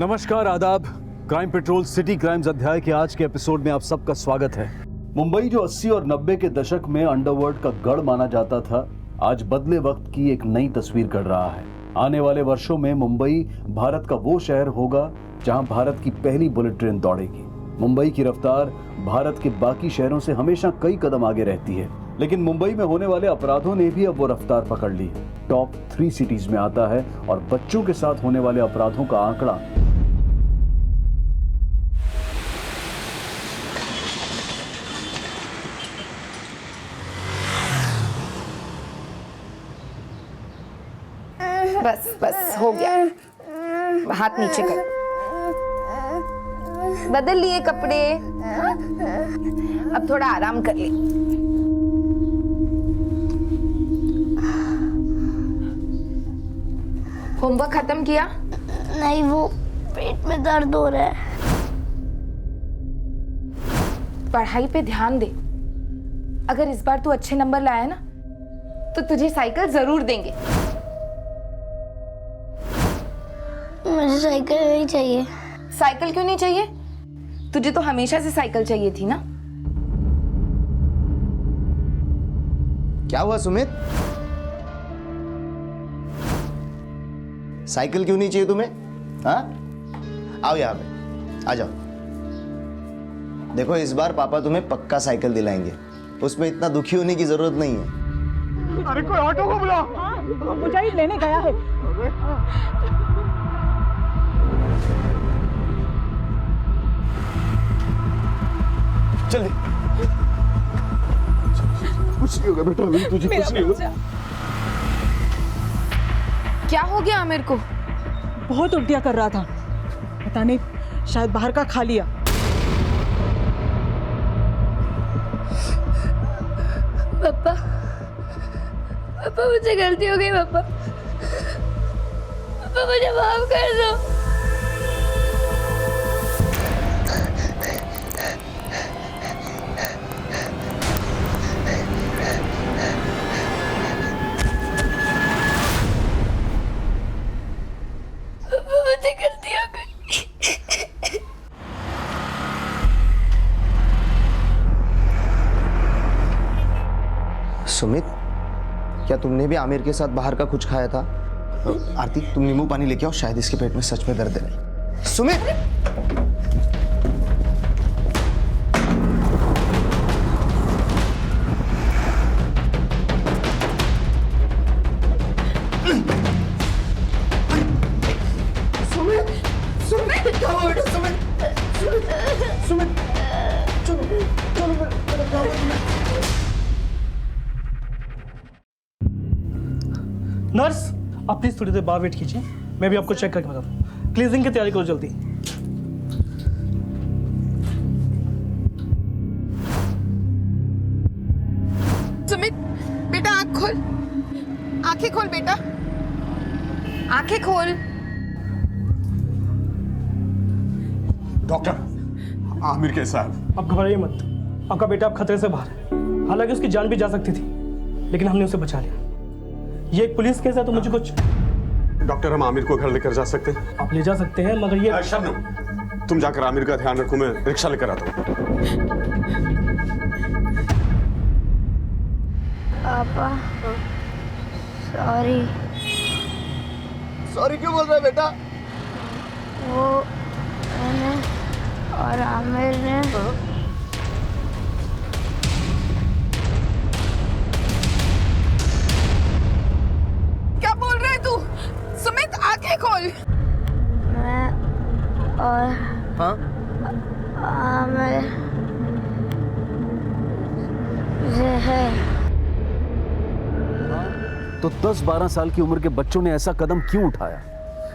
नमस्कार, आदाब। Crime petrol city crimes अध्याय के आज के एपिसोड में आप सबका स्वागत है। मुंबई जो 80 और 90 के दशक में अंडरवर्ल्ड का गढ़ माना जाता था, आज बदले वक्त की एक नई तस्वीर गढ़ रहा है। आने वाले वर्षों में मुंबई भारत का वो शहर होगा जहां भारत की पहली बुलेट ट्रेन दौड़ेगी। मुंबई की रफ्तार भारत के बाकी शहरों से हमेशा कई कदम आगे रहती है, लेकिन मुंबई में होने वाले अपराधों ने भी अब वो रफ्तार पकड़ ली। टॉप 3 सिटीज में आता है और बच्चों के साथ होने वाले अपराधों का आंकड़ा बस बस हो गया। हाथ नीचे कर, बदल लिए कपड़े, अब थोड़ा आराम कर ले। होमवर्क खत्म किया? नहीं, वो पेट में दर्द हो रहा है। पढ़ाई पे ध्यान दे। अगर इस बार तू अच्छे नंबर लाया ना तो तुझे साइकिल जरूर देंगे। मुझे साइकिल नहीं चाहिए। साइकिल क्यों नहीं चाहिए? तुझे तो हमेशा से साइकिल चाहिए थी ना। क्या हुआ सुमित? साइकिल क्यों नहीं चाहिए तुम्हें? हाँ, आओ यहाँ पे, आ जाओ। देखो, इस बार पापा तुम्हें पक्का साइकिल दिलाएंगे, उसमें इतना दुखी होने की जरूरत नहीं है। अरे कोई ऑटो को बुलाओ। मुझे ही लेने गया है। चल कुछ नहीं होगा बेटा, तुझे कुछ नहीं होगा। क्या हो गया आमिर को? बहुत उल्टियां कर रहा था, पता नहीं शायद बाहर का खा लिया। पापा, पापा मुझे गलती हो गई। पापा, पापा मुझे माफ कर दो। पापा मुझे गलती हो गई। सुमित, क्या तुमने भी आमिर के साथ बाहर का कुछ खाया था? आरती, तुम नींबू पानी लेके आओ, शायद इसके पेट में सच में दर्द है। सुमित, सुमित, क्या हुआ बेटा? सुमित, चलो मेरा क्या हुआ? नर्स, आप प्लीज थोड़ी देर बाहर वेट कीजिए, मैं भी आपको चेक करके बताता हूँ। क्लीजिंग की तैयारी करो जल्दी। सुमित बेटा, आँख खोल, आंखें खोल बेटा, आंखें खोल। डॉक्टर, आमिर कैसा है? आप घबराइए मत, आपका बेटा अब खतरे से बाहर है। हालांकि उसकी जान भी जा सकती थी, लेकिन हमने उसे बचा लिया। ये एक पुलिस केस है तो मुझे कुछ। डॉक्टर, हम आमिर को घर लेकर जा सकते हैं? आप ले जा सकते हैं, मगर ये शबनम, तुम जाकर आमिर का ध्यान रखो, मैं रिक्शा लेकर आता हूँ। पापा, सॉरी। सॉरी क्यों बोल रहा है बेटा? वो मैंने और आमिर ने क्या बोल रहे तू? सुमित, आंखें खोल। मैं और हाँ, आमिर जहर। तो 10-12 साल की उम्र के बच्चों ने ऐसा कदम क्यों उठाया?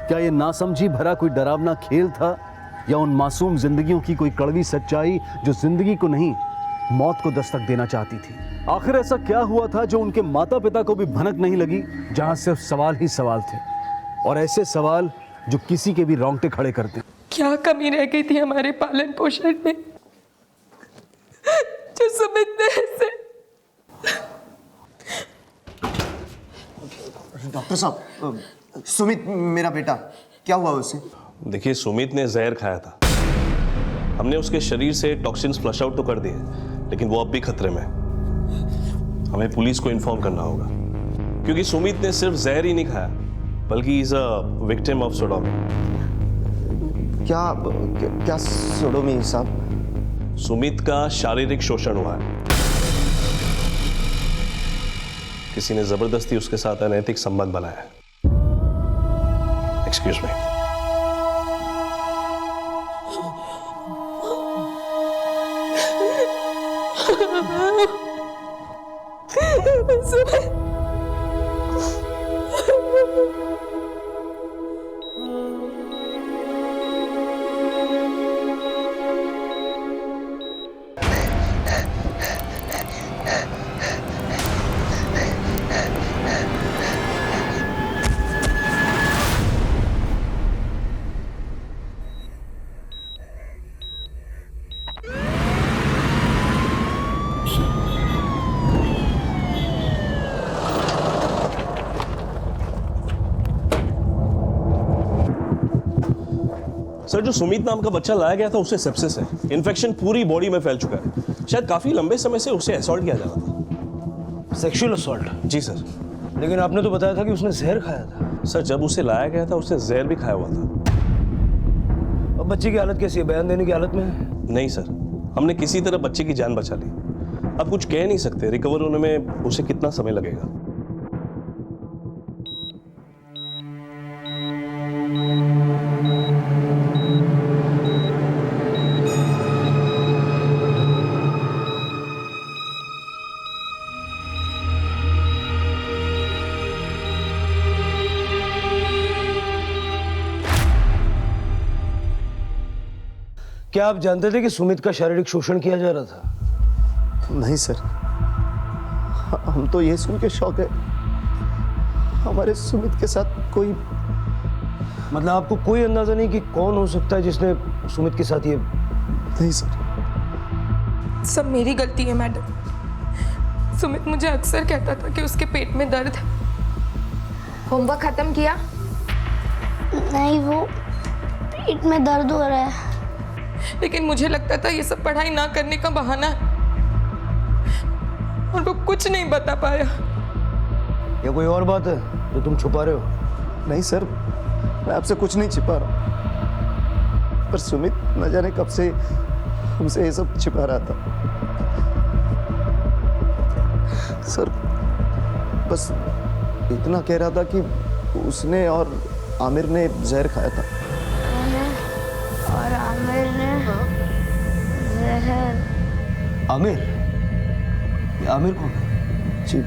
क्या ये नासमझी भरा कोई डरावना खेल था, या उन मासूम जिंदगियों की कोई कड़वी सच्चाई जो जिंदगी को नहीं, मौत को दस्तक देना चाहती थी? आखिर ऐसा क्या हुआ था जो उनके माता पिता को भी भनक नहीं लगी, जहां सिर्फ सवाल ही सवाल थे, और ऐसे सवाल जो किसी के भी रोंगटे खड़े करते? क्या कमी रह गई थी हमारे पालन पोषण में जो सुमित ने ऐसे। डॉक्टर साहब, सुमित मेरा बेटा, क्या हुआ उसे? देखिए, सुमित ने जहर खाया था। हमने उसके शरीर से टॉक्सिन्स फ्लश आउट तो कर दिए, लेकिन वो अब भी खतरे में है। हमें पुलिस को इन्फॉर्म करना होगा, क्योंकि सुमित ने सिर्फ जहर ही नहीं खाया, बल्कि is a victim of sodomy. क्या सोडोमी साहब? सुमित का शारीरिक शोषण हुआ है। किसी ने जबरदस्ती उसके साथ अनैतिक संबंध बनाया है। Excuse me. सर, जो सुमित नाम का बच्चा लाया गया था उसे सेप्सिस है। इन्फेक्शन पूरी बॉडी में फैल चुका है। शायद काफी लंबे समय से उसे असॉल्ट किया जा रहा था। Sexual assault? जी सर। लेकिन आपने तो बताया था कि उसने जहर खाया था। सर, जब उसे लाया गया था उसने जहर भी खाया हुआ था। अब बच्चे की हालत कैसी है? बयान देने की हालत में है? नहीं सर, हमने किसी तरह बच्चे की जान बचा ली। अब कुछ कह नहीं सकते, रिकवर होने में उसे कितना समय लगेगा। क्या आप जानते थे कि सुमित का शारीरिक शोषण किया जा रहा था? नहीं सर, हम तो ये सुन के शौक है। हमारे सुमित के साथ कोई... मतलब आपको कोई अंदाजा नहीं कि कौन हो सकता है जिसने सुमित के साथ ये... नहीं सर। सब मेरी गलती है मैडम। सुमित मुझे अक्सर कहता था कि उसके पेट में दर्द है। होमवर्क खत्म किया? नहीं, वो पेट में दर्द हो रहा है। लेकिन मुझे लगता था ये सब पढ़ाई ना करने का बहाना है, और वो कुछ नहीं बता पाया। या कोई और बात है जो तुम छुपा रहे हो? नहीं सर, मैं आपसे कुछ नहीं छिपा रहा, पर सुमित न जाने कब से हमसे ये सब छिपा रहा था। सर, बस इतना कह रहा था कि उसने और आमिर ने जहर खाया था। और आमिर ने जहर... आमिर? ये आमिर कौन है? जी,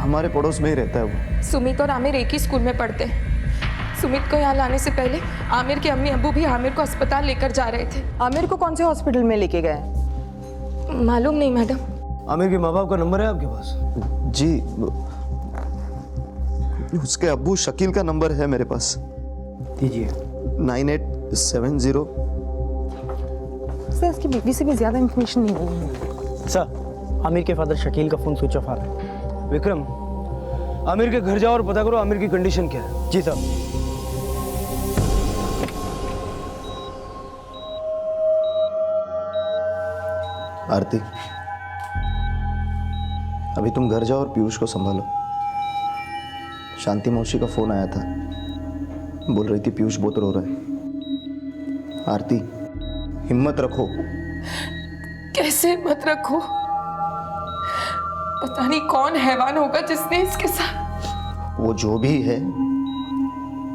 हमारे पड़ोस में ही रहता है वो। सुमित और आमिर एक ही स्कूल में पढ़ते हैं। सुमित को यहाँ लाने से पहले आमिर के अम्मी अब्बू भी आमिर को अस्पताल लेकर जा रहे थे। आमिर को कौन से हॉस्पिटल में लेके गए? मालूम नहीं मैडम। आमिर के माँ बाप का नंबर है आपके पास? जी, उसके अब्बू शकील का नंबर है मेरे पास। दीजिए। 9870। सर, इसकी बीवी से भी ज्यादा इंफॉर्मेशन नहीं मिली। सर, आमिर के फादर शकील का फोन स्विच ऑफ आ रहा है। विक्रम, आमिर के घर जाओ और पता करो आमिर की कंडीशन क्या है। जी साहब। आरती, अभी तुम घर जाओ और पीयूष को संभालो। शांति मौसी का फोन आया था, बोल रही थी पीयूष बहुत रो रहा है। आरती, हिम्मत रखो। कैसे हिम्मत रखो? पता नहीं कौन हैवान होगा जिसने इसके साथ... वो जो भी है,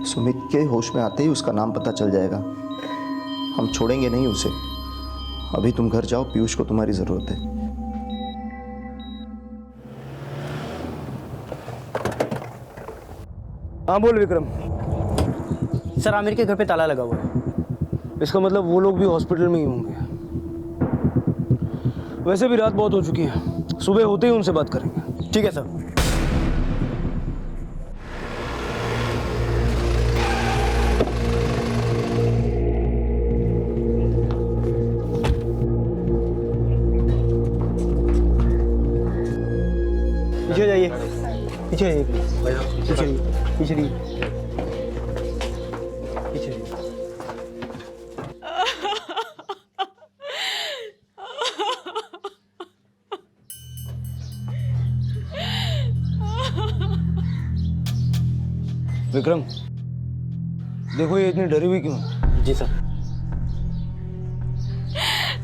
सुमित के होश में आते ही उसका नाम पता चल जाएगा। हम छोड़ेंगे नहीं उसे। अभी तुम घर जाओ, पीयूष को तुम्हारी जरूरत है। हाँ बोल विक्रम। सर, आमिर के घर पे ताला लगा हुआ है। इसका मतलब वो लोग भी हॉस्पिटल में ही होंगे। वैसे भी रात बहुत हो चुकी है, सुबह होते ही उनसे बात करेंगे। ठीक है सर। पीछे जाइए, पीछे जाइए, पीछे पीछे पीछे पीछे। विक्रम, देखो ये इतनी डरी हुई क्यों? जी सर।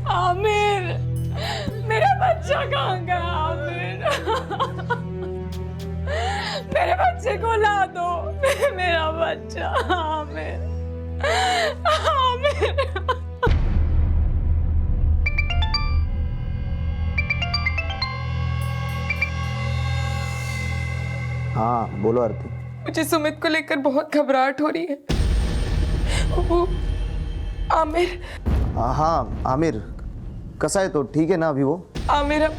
आमिर, मेरा बच्चा कहाँ गया? आमिर, मेरे बच्चे को ला दो। मेरा बच्चा आमिर, आमिर। हाँ बोलो आरती। मुझे सुमित को लेकर बहुत घबराहट हो रही है। वो आमिर, हाँ आमिर कैसा है? तो ठीक है ना अभी वो? आमिर अब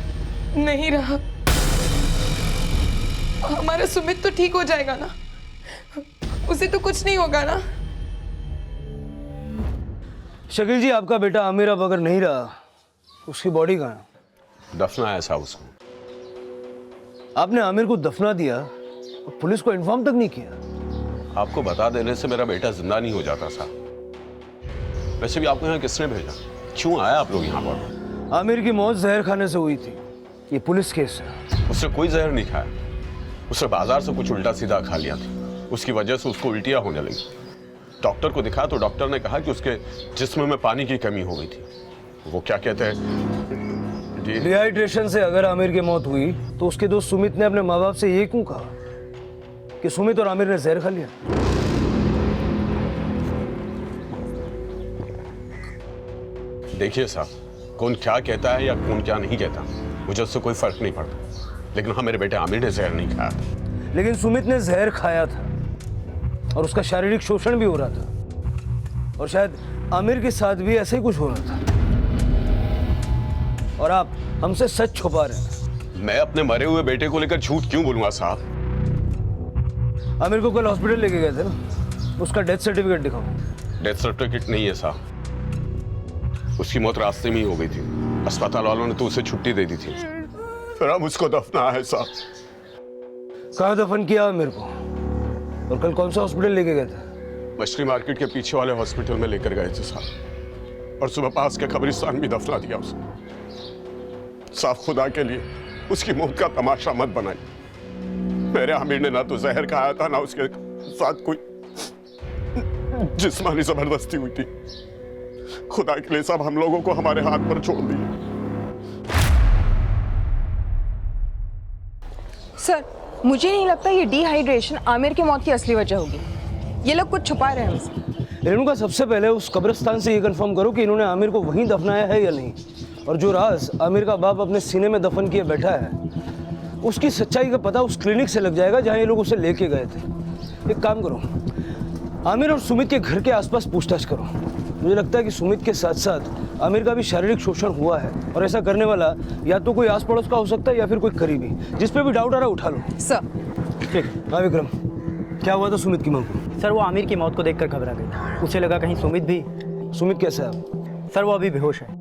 नहीं रहा। हमारा सुमित तो ठीक हो जाएगा ना? उसे तो कुछ नहीं होगा ना? शकील जी, आपका बेटा आमिर अब अगर नहीं रहा, उसकी बॉडी कहाँ है? दफनाया साहब उसको। आपने आमिर को दफना दिया और पुलिस को इन्फॉर्म तक नहीं किया। आपको बता देने से मेरा बेटा जिंदा नहीं हो जाता साहब। वैसे भी आपको यहाँ किसने भेजा? क्यों आया आप लोग यहाँ पर? आमिर की मौत जहर खाने से हुई थी। ये पुलिस केस है। उसने कोई जहर नहीं खाया। उसने बाजार से कुछ उल्टा सीधा खा लिया था। उसकी वजह से उसको उल्टियाँ होने लगी। डॉक्टर को दिखाया तो डॉक्टर ने कहा कि उसके जिस्म में पानी की कमी हो गई थी। वो क्या कहते हैं, डिहाइड्रेशन से अगर आमिर की मौत हुई तो उसके दोस्त सुमित ने अपने माँ बाप से ये क्यों कहा कि सुमित और आमिर ने जहर खा लिया? देखिए साहब, कौन क्या कहता है या कौन क्या नहीं कहता, मुझे उससे कोई फर्क नहीं पड़ता। लेकिन हाँ, मेरे बेटे आमिर ने जहर नहीं खाया था। लेकिन सुमित ने जहर खाया था और उसका शारीरिक शोषण भी हो रहा था, और शायद आमिर के साथ भी ऐसा ही कुछ हो रहा था। और आप हमसे सच छुपा रहे हैं। मैं अपने मरे हुए बेटे को लेकर झूठ क्यों बोलूंगा साहब? आमिर को कल हॉस्पिटल लेके गए थे ना, उसका डेथ सर्टिफिकेट दिखाओ। डेथ सर्टिफिकेट नहीं है साहब। उसकी मौत रास्ते में ही हो गई थी। अस्पताल वालों ने तो उसे छुट्टी दे दी थी। फिर अब उसको दफना है साहब। कहाँ दफन किया आमिर को? और कल कौन सा हॉस्पिटल लेके गए थे? मछली मार्केट के पीछे वाले हॉस्पिटल में लेकर गए थे साहब। और सुबह पास के कब्रिस्तान में दफना दिया उसे। साहब, खुदा के लिए उसकी मौत का तमाशा मत बनाइए। मेरे आमिर ने ना तो जहर खाया था, ना उसके साथ कोई जिस्मानी जबरदस्ती हुई थी। खुदा के लिए साहब, हम लोगों को हमारे हाथ पर छोड़ दिए। सर, मुझे नहीं लगता ये डिहाइड्रेशन आमिर की मौत की असली वजह होगी। ये लोग कुछ छुपा रहे हैं हमसे। रेणुका, सबसे पहले उस कब्रिस्तान से ये कंफर्म करो कि इन्होंने आमिर को वहीं दफनाया है या नहीं। और जो राज आमिर का बाप अपने सीने में दफन किए बैठा है, उसकी सच्चाई का पता उस क्लिनिक से लग जाएगा जहां ये लोग उसे लेके गए थे। एक काम करो, आमिर और सुमित के घर के आसपास पूछताछ करो। मुझे लगता है कि सुमित के साथ साथ आमिर का भी शारीरिक शोषण हुआ है, और ऐसा करने वाला या तो कोई आस पड़ोस का हो सकता है या फिर कोई करीबी। जिस पे भी डाउट आ रहा है उठा लो। सर। ठीक। हाँ विक्रम, क्या हुआ था सुमित की मां को? सर, वो आमिर की मौत को देखकर घबरा गई। उसे लगा कहीं सुमित भी। सुमित कैसा है? सर, वो अभी बेहोश है।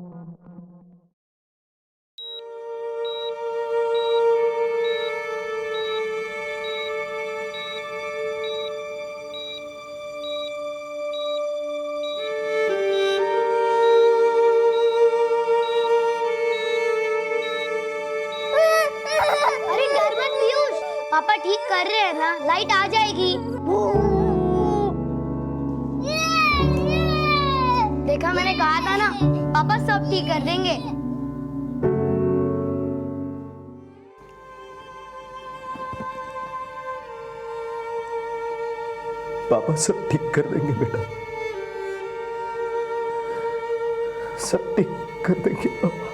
पापा ठीक कर रहे हैं ना, लाइट आ जाएगी। देखा, मैंने कहा था ना, पापा सब ठीक कर देंगे। पापा सब ठीक कर देंगे बेटा, सब ठीक कर देंगे पापा।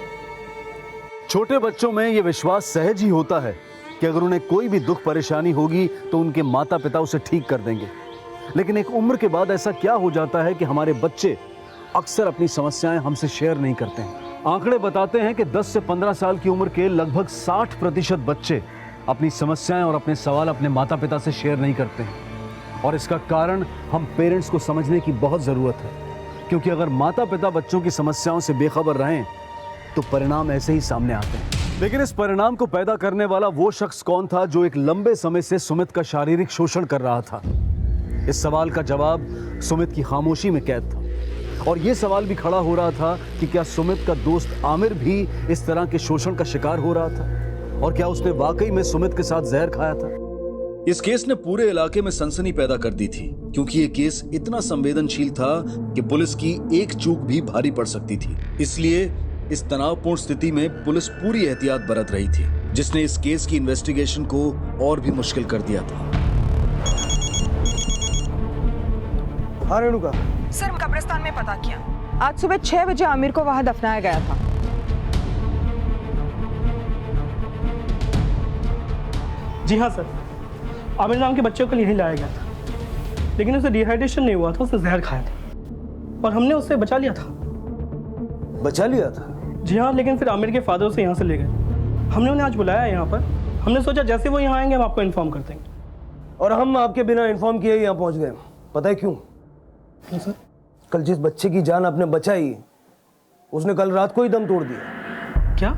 छोटे बच्चों में यह विश्वास सहज ही होता है कि अगर उन्हें कोई भी दुख परेशानी होगी तो उनके माता पिता उसे ठीक कर देंगे। लेकिन एक उम्र के बाद ऐसा क्या हो जाता है कि हमारे बच्चे अक्सर अपनी समस्याएं हमसे शेयर नहीं करते हैं। आंकड़े बताते हैं कि 10 से 15 साल की उम्र के लगभग 60% बच्चे अपनी समस्याएं और अपने सवाल अपने माता पिता से शेयर नहीं करते हैं। और इसका कारण हम पेरेंट्स को समझने की बहुत ज़रूरत है, क्योंकि अगर माता पिता बच्चों की समस्याओं से बेखबर रहें तो परिणाम ऐसे ही सामने आते हैं। लेकिन इस परिणाम को पैदा करने वाला वो शख्स कौन था जो एक लंबे समय से सुमित का शारीरिक शोषण कर रहा था? इस सवाल का जवाब सुमित की खामोशी में कैद था। और ये सवाल भी खड़ा हो रहा था कि क्या सुमित का दोस्त आमिर भी इस तरह के शोषण का शिकार हो रहा था? और क्या उसने वाकई में सुमित के साथ जहर खाया था? इस केस ने पूरे इलाके में सनसनी पैदा कर दी थी, क्योंकि ये केस इतना संवेदनशील था कि पुलिस की एक चूक भी भारी पड़ सकती थी। इसलिए इस तनावपूर्ण स्थिति में पुलिस पूरी एहतियात बरत रही थी, जिसने इस केस की इन्वेस्टिगेशन को और भी मुश्किल कर दिया था। हाँ रेणुका, सर कब्रिस्तान में पता किया, आज सुबह 6 बजे आमिर को वहां दफनाया गया था। जी हाँ सर, आमिर नाम के बच्चे को यहीं लाया गया था, लेकिन उसे डिहाइड्रेशन नहीं हुआ था, उसने जहर खाया था और हमने उससे बचा लिया था। बचा लिया था? जी हाँ, लेकिन फिर आमिर के फादर उसे यहाँ से ले गए। हमने उन्हें आज बुलाया है यहाँ पर। हमने सोचा जैसे वो यहाँ आएंगे हम आपको इन्फॉर्म कर देंगे। और हम आपके बिना इन्फॉर्म किए यहाँ पहुँच गए। पता है क्यों? क्यों सर? कल जिस बच्चे की जान आपने बचाई, उसने कल रात को ही दम तोड़ दिया। क्या?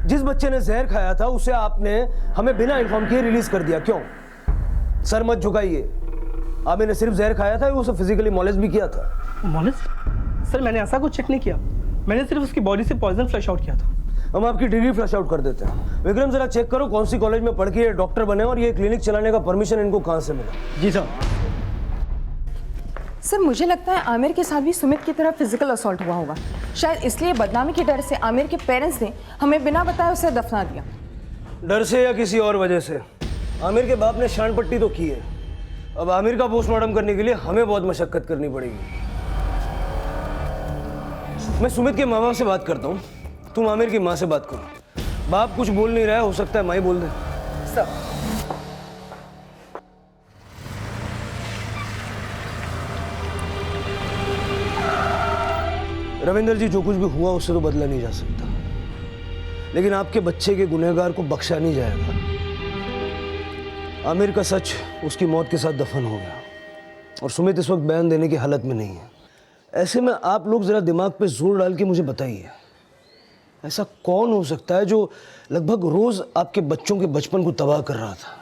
जिस बच्चे ने जहर खाया था उसे आपने हमें बिना इन्फॉर्म किए रिलीज कर दिया। क्यों? सर मत झुकाइए। आमिर ने सिर्फ जहर खाया था, उसे फिजिकली मॉलेज भी किया था। मॉलेज? सर मैंने ऐसा कुछ चेक नहीं किया, मैंने सिर्फ उसकी बॉडी से पॉइजन फ्लश आउट किया था। हम आपकी डिग्री फ्लश आउट कर देते हैं। विक्रम जरा चेक करो कौन सी कॉलेज में पढ़ के ये डॉक्टर बने और ये क्लिनिक चलाने का परमिशन इनको कहाँ से मिला। जी सर। सर मुझे लगता है आमिर के साथ भी सुमित की तरह फिजिकल असॉल्ट हुआ होगा। शायद इसलिए बदनामी के डर से आमिर के पेरेंट्स ने हमें बिना बताए उसे दफना दिया। डर से या किसी और वजह से आमिर के बाप ने शान पट्टी तो की है। अब आमिर का पोस्टमार्टम करने के लिए हमें बहुत मशक्कत करनी पड़ेगी। मैं सुमित के माँ बाप से बात करता हूँ, तुम आमिर की माँ से बात करो। बाप कुछ बोल नहीं रहा है, हो सकता है माँ ही बोल दे। सर रविंदर जी, जो कुछ भी हुआ उससे तो बदला नहीं जा सकता, लेकिन आपके बच्चे के गुनहगार को बख्शा नहीं जाएगा। आमिर का सच उसकी मौत के साथ दफन हो गया और सुमित इस वक्त बयान देने की हालत में नहीं है। ऐसे में आप लोग जरा दिमाग पे जोर डाल के मुझे बताइए, ऐसा कौन हो सकता है जो लगभग रोज आपके बच्चों के बचपन को तबाह कर रहा था?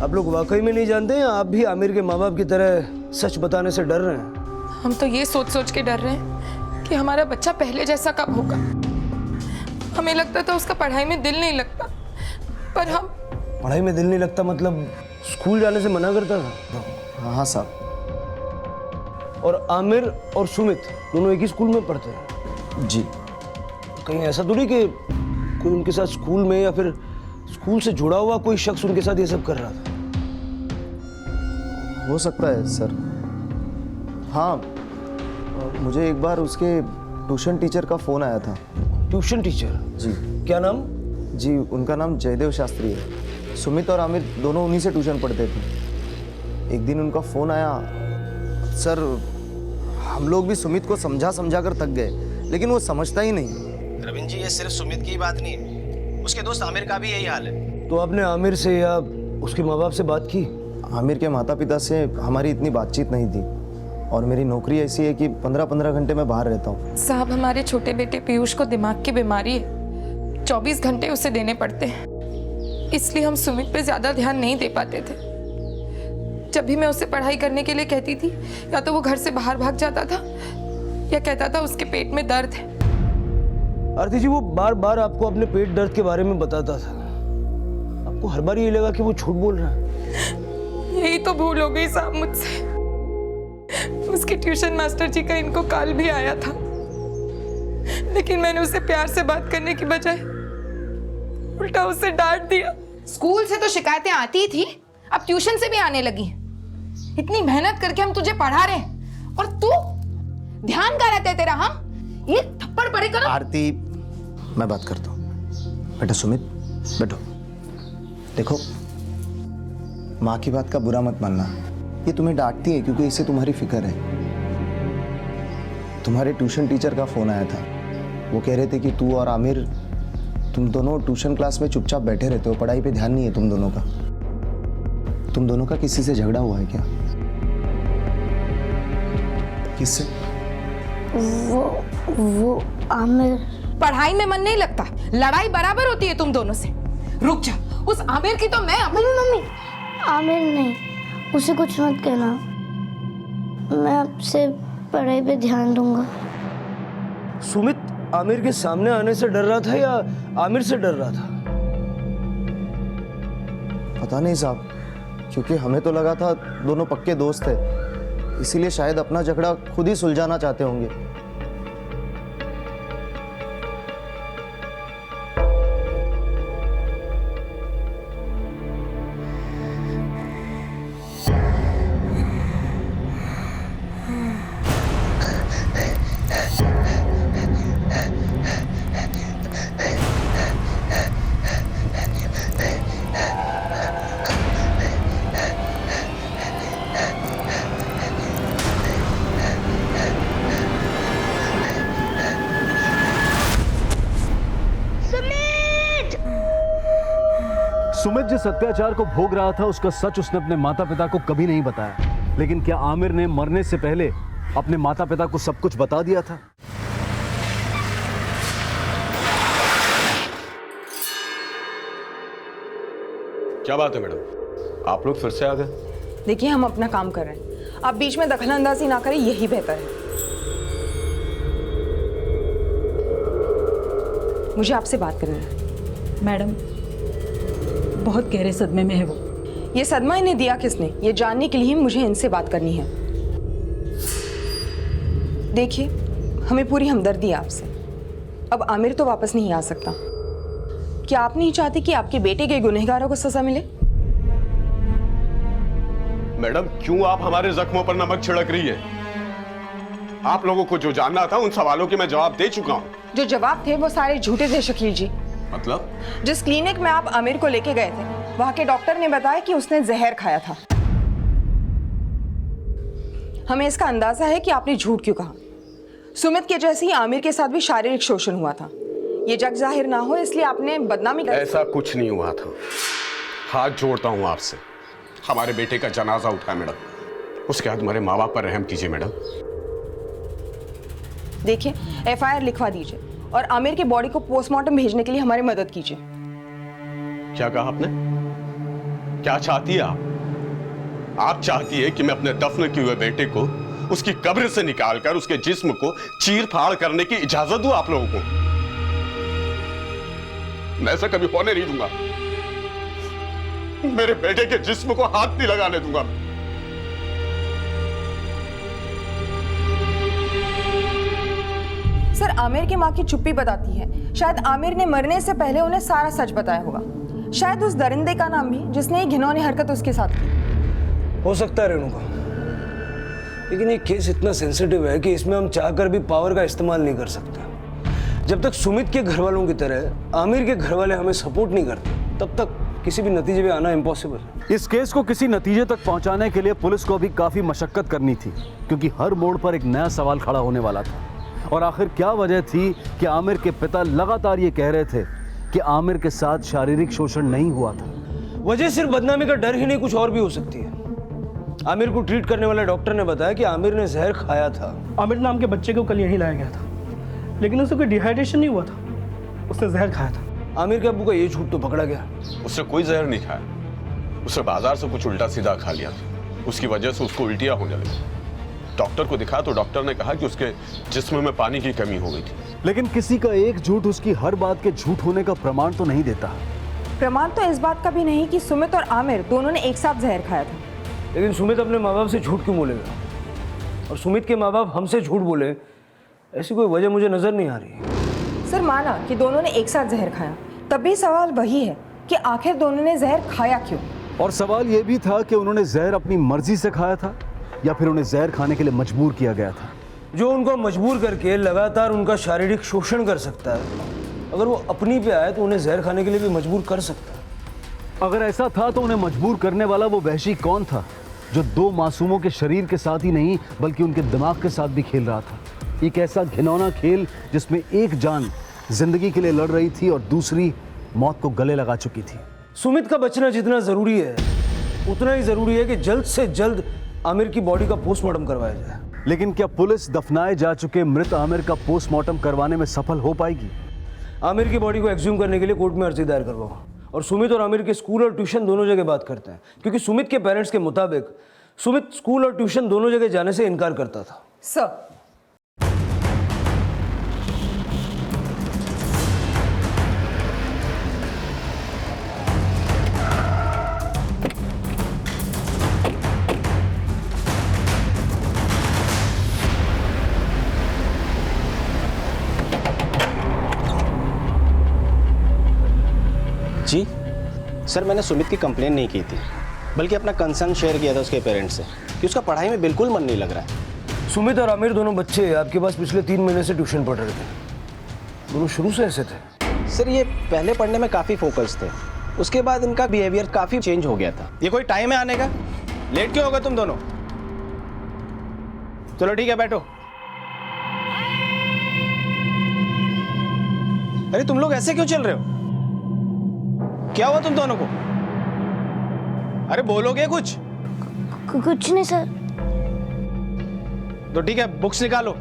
आप लोग वाकई में नहीं जानते या आप भी आमिर के माँ बाप की तरह सच बताने से डर रहे हैं? हम तो ये सोच सोच के डर रहे हैं कि हमारा बच्चा पहले जैसा कब होगा। हमें लगता था उसका पढ़ाई में दिल नहीं लगता, पर हम पढ़ाई में दिल नहीं लगता मतलब स्कूल जाने से मना करता था? हाँ साहब। और आमिर और सुमित दोनों एक ही स्कूल में पढ़ते हैं? जी। कहीं ऐसा तो नहीं कि कोई उनके साथ स्कूल में या फिर स्कूल से जुड़ा हुआ कोई शख्स उनके साथ ये सब कर रहा था? हो सकता है सर। हाँ, मुझे एक बार उसके ट्यूशन टीचर का फ़ोन आया था। Tuition teacher? जी। क्या नाम? जी, उनका नाम जयदेव शास्त्री है। सुमित और आमिर दोनों उन्हीं से ट्यूशन पढ़ते थे। एक दिन उनका फ़ोन आया। सर, हम लोग भी सुमित को समझा समझा कर थक गए, लेकिन वो समझता ही नहीं। रविंद्र जी, ये सिर्फ सुमित की बात नहीं है, उसके दोस्त आमिर का भी यही हाल है। तो आपने आमिर से या उसके माँ बाप से बात की? आमिर के माता पिता से हमारी इतनी बातचीत नहीं थी, और मेरी नौकरी ऐसी है कि 15-15 घंटे मैं बाहर रहता हूँ। साहब, हमारे छोटे बेटे पीयूष को दिमाग की बीमारी है, 24 घंटे उसे देने पड़ते हैं, इसलिए हम सुमित पे ज्यादा ध्यान नहीं दे पाते थे। जब भी मैं उसे पढ़ाई करने के लिए कहती थी, या तो वो घर से बाहर भाग जाता था या कहता था उसके पेट में दर्द है। आरती जी, वो बार बार आपको अपने पेट दर्द के बारे में बताता था, आपको हर बार ये लगा कि वो झूठ बोल रहा है? यही तो भूल हो गई साहब मुझसे। उसके ट्यूशन मास्टर जी का इनको कॉल भी आया था, लेकिन मैंने उसे प्यार से बात करने की बजाय उल्टा उसे डांट दिया। स्कूल से तो शिकायतें आती ही थी, अब ट्यूशन से भी आने लगी। इतनी मेहनत करके हम तुझे पढ़ा रहे हैं और तू ध्यान कहाँ रहता है तेरा? हाँ, ये थप्पड़ पड़ेगा ना। आरती, मैं बात करता हूँ। बेटा सुमित, बैठो। देखो, माँ की बात का बुरा मत मानना, ये तुम्हें डांटती है क्योंकि इससे तुम्हारी फिक्र है। तुम्हारे ट्यूशन टीचर का फोन आया था, वो कह रहे थे कि तू और आमिर, तुम दोनों ट्यूशन क्लास में चुपचाप बैठे रहते हो, पढ़ाई पे ध्यान नहीं है तुम दोनों का। तुम दोनों का किसी से झगड़ा हुआ है क्या? किससे? वो आमिर। पढ़ाई में मन नहीं लगता, लड़ाई बराबर होती है तुम दोनों से। रुक जा, उस आमिर की तो मैं मम्मी, आमिर नहीं, उसे कुछ मत कहना, मैं आपसे पढ़ाई पे ध्यान दूंगा। सुमित आमिर के सामने आने से डर रहा था या आमिर से डर रहा था? पता नहीं साहब, क्योंकि हमें तो लगा था दोनों पक्के दोस्त थे, इसीलिए शायद अपना झगड़ा खुद ही सुलझाना चाहते होंगे। सुमित जिस अत्याचार को भोग रहा था उसका सच उसने अपने माता पिता को कभी नहीं बताया, लेकिन क्या आमिर ने मरने से पहले अपने माता पिता को सब कुछ बता दिया था? क्या बात है मैडम, आप लोग फिर से आ गए? देखिए, हम अपना काम कर रहे हैं, आप बीच में दखलंदाजी ना करें, यही बेहतर है। मुझे आपसे बात करनी है। मैडम, बहुत गहरे सदमे में है वो। ये सदमा इन्हें दिया किसने, ये जानने के लिए मुझे इनसे बात करनी है। देखिए, हमें पूरी हमदर्दी है आपसे। अब आमिर तो वापस नहीं आ सकता। क्या आप नहीं चाहते कि आपके बेटे के गुनहगारों को सजा मिले? मैडम, क्यों आप हमारे जख्मों पर नमक छिड़क रही है? आप लोगों को जो जानना था उन सवालों के मैं जवाब दे चुका हूं। जो जवाब थे वो सारे झूठे थे शकील जी। मतलब? जिस क्लिनिक में आप आमिर को लेके गए थे, वहां के डॉक्टर ने बताया कि उसने जहर खाया था। हमें इसका अंदाजा है कि आपने झूठ क्यों कहा। सुमित के जैसे ही आमिर के साथ भी शारीरिक शोषण हुआ था। ये जग जाहिर ना हो इसलिए आपने बदनामी कर... ऐसा कुछ नहीं हुआ था। हाथ जोड़ता हूं आपसे, हमारे बेटे का जनाजा उठा मैडम, उसके बाद हमारे माँ बाप पर रहम कीजिए मैडम। देखिए, FIR लिखवा दीजिए और आमिर की बॉडी को पोस्टमार्टम भेजने के लिए हमारी मदद कीजिए। क्या कहा आपने? क्या चाहती है आप? आप चाहती है कि मैं अपने दफन किए हुए बेटे को उसकी कब्र से निकालकर उसके जिस्म को चीर फाड़ करने की इजाजत दूं आप लोगों को? मैं ऐसा कभी होने नहीं दूंगा। मेरे बेटे के जिस्म को हाथ नहीं लगाने दूंगा। सर, आमिर की माँ की चुप्पी बताती है शायद आमिर ने मरने से पहले उन्हें सारा सच बताया होगा। शायद उस दरिंदे का नाम भी जिसने ये घिनौनी हरकत उसके साथ की। हो सकता है रेणुका, लेकिन ये केस इतना सेंसिटिव है कि इसमें हम चाहकर भी पावर का इस्तेमाल नहीं कर सकते। जब तक सुमित के घर वालों की तरह आमिर के घर वाले हमें सपोर्ट नहीं करते, तब तक किसी भी नतीजे पे आना इम्पॉसिबल है। इस केस को किसी नतीजे तक पहुंचाने के लिए पुलिस को अभी काफी मशक्कत करनी थी, क्योंकि हर मोड़ पर एक नया सवाल खड़ा होने वाला था। और आखिर क्या वजह थी कि आमिर के पिता लगातार ये कह रहे थे कि आमिर के साथ शारीरिक शोषण नहीं हुआ था? वजह सिर्फ बदनामी का डर ही नहीं, कुछ और भी हो सकती है। आमिर को ट्रीट करने वाले डॉक्टर ने बताया कि आमिर ने जहर खाया था। आमिर नाम के बच्चे को कल यहीं लाया गया था, लेकिन उसे कोई डिहाइड्रेशन नहीं हुआ था, उसने जहर खाया था। आमिर के अब्बू का ये झूठ तो पकड़ा गया। उसने कोई जहर नहीं खाया, उसने बाजार से कुछ उल्टा सीधा खा लिया था, उसकी वजह से उसको उल्टियां होने लगी। डॉक्टर को दिखा तो डॉक्टर ने कहा कि उसके जिस्म में पानी की कमी हो गई थी। लेकिन किसी का एक झूठ उसकी हर बात के झूठ होने का प्रमाण तो नहीं देता। प्रमाण तो इस बात का भी नहीं कि सुमित और आमिर दोनों ने एक साथ जहर खाया था। लेकिन सुमित अपने माँ बाप से झूठ क्यों बोलेगा? और सुमित के माँ बाप हमसे झूठ बोले, ऐसी कोई वजह मुझे नजर नहीं आ रही। सर, माना कि दोनों ने एक साथ जहर खाया, तब भी सवाल वही है कि आखिर दोनों ने जहर खाया क्यों? और सवाल यह भी था कि उन्होंने जहर अपनी मर्जी से खाया था या फिर उन्हें जहर खाने के लिए मजबूर किया गया था। जो उनको मजबूर करके लगातार उनका शारीरिक शोषण कर सकता है, अगर वो अपनी पे आए तो उन्हें जहर खाने के लिए भी मजबूर कर सकता है। अगर ऐसा था तो उन्हें मजबूर करने वाला वो वहशी कौन था जो दो मासूमों के शरीर के साथ ही नहीं बल्कि उनके दिमाग के साथ भी खेल रहा था? एक ऐसा घिनौना खेल जिसमें एक जान जिंदगी के लिए लड़ रही थी और दूसरी मौत को गले लगा चुकी थी। सुमित का बचना जितना जरूरी है, उतना ही जरूरी है कि जल्द से जल्द आमिर की बॉडी का पोस्टमार्टम करवाया जाए। लेकिन क्या पुलिस दफनाए जा चुके मृत आमिर का पोस्टमार्टम करवाने में सफल हो पाएगी? आमिर की बॉडी को एक्सह्यूम करने के लिए कोर्ट में अर्जी दायर करवाओ। और सुमित और आमिर के स्कूल और ट्यूशन दोनों जगह बात करते हैं, क्योंकि सुमित के पेरेंट्स के मुताबिक सुमित स्कूल और ट्यूशन दोनों जगह जाने से इनकार करता था। सर, जी सर, मैंने सुमित की कंप्लेन नहीं की थी, बल्कि अपना कंसर्न शेयर किया था उसके पेरेंट्स से कि उसका पढ़ाई में बिल्कुल मन नहीं लग रहा है। सुमित और आमिर दोनों बच्चे आपके पास पिछले 3 महीने से ट्यूशन पढ़ रहे थे। दोनों शुरू से ऐसे थे? सर ये पहले पढ़ने में काफ़ी फोकस थे, उसके बाद इनका बिहेवियर काफ़ी चेंज हो गया था। ये कोई टाइम है आने का? लेट क्यों होगा तुम दोनों? चलो ठीक है, बैठो। अरे तुम लोग ऐसे क्यों चल रहे हो? क्या हुआ तुम दोनों को? अरे बोलोगे कुछ? कुछ नहीं सर। तो ठीक है, बुक्स निकालो।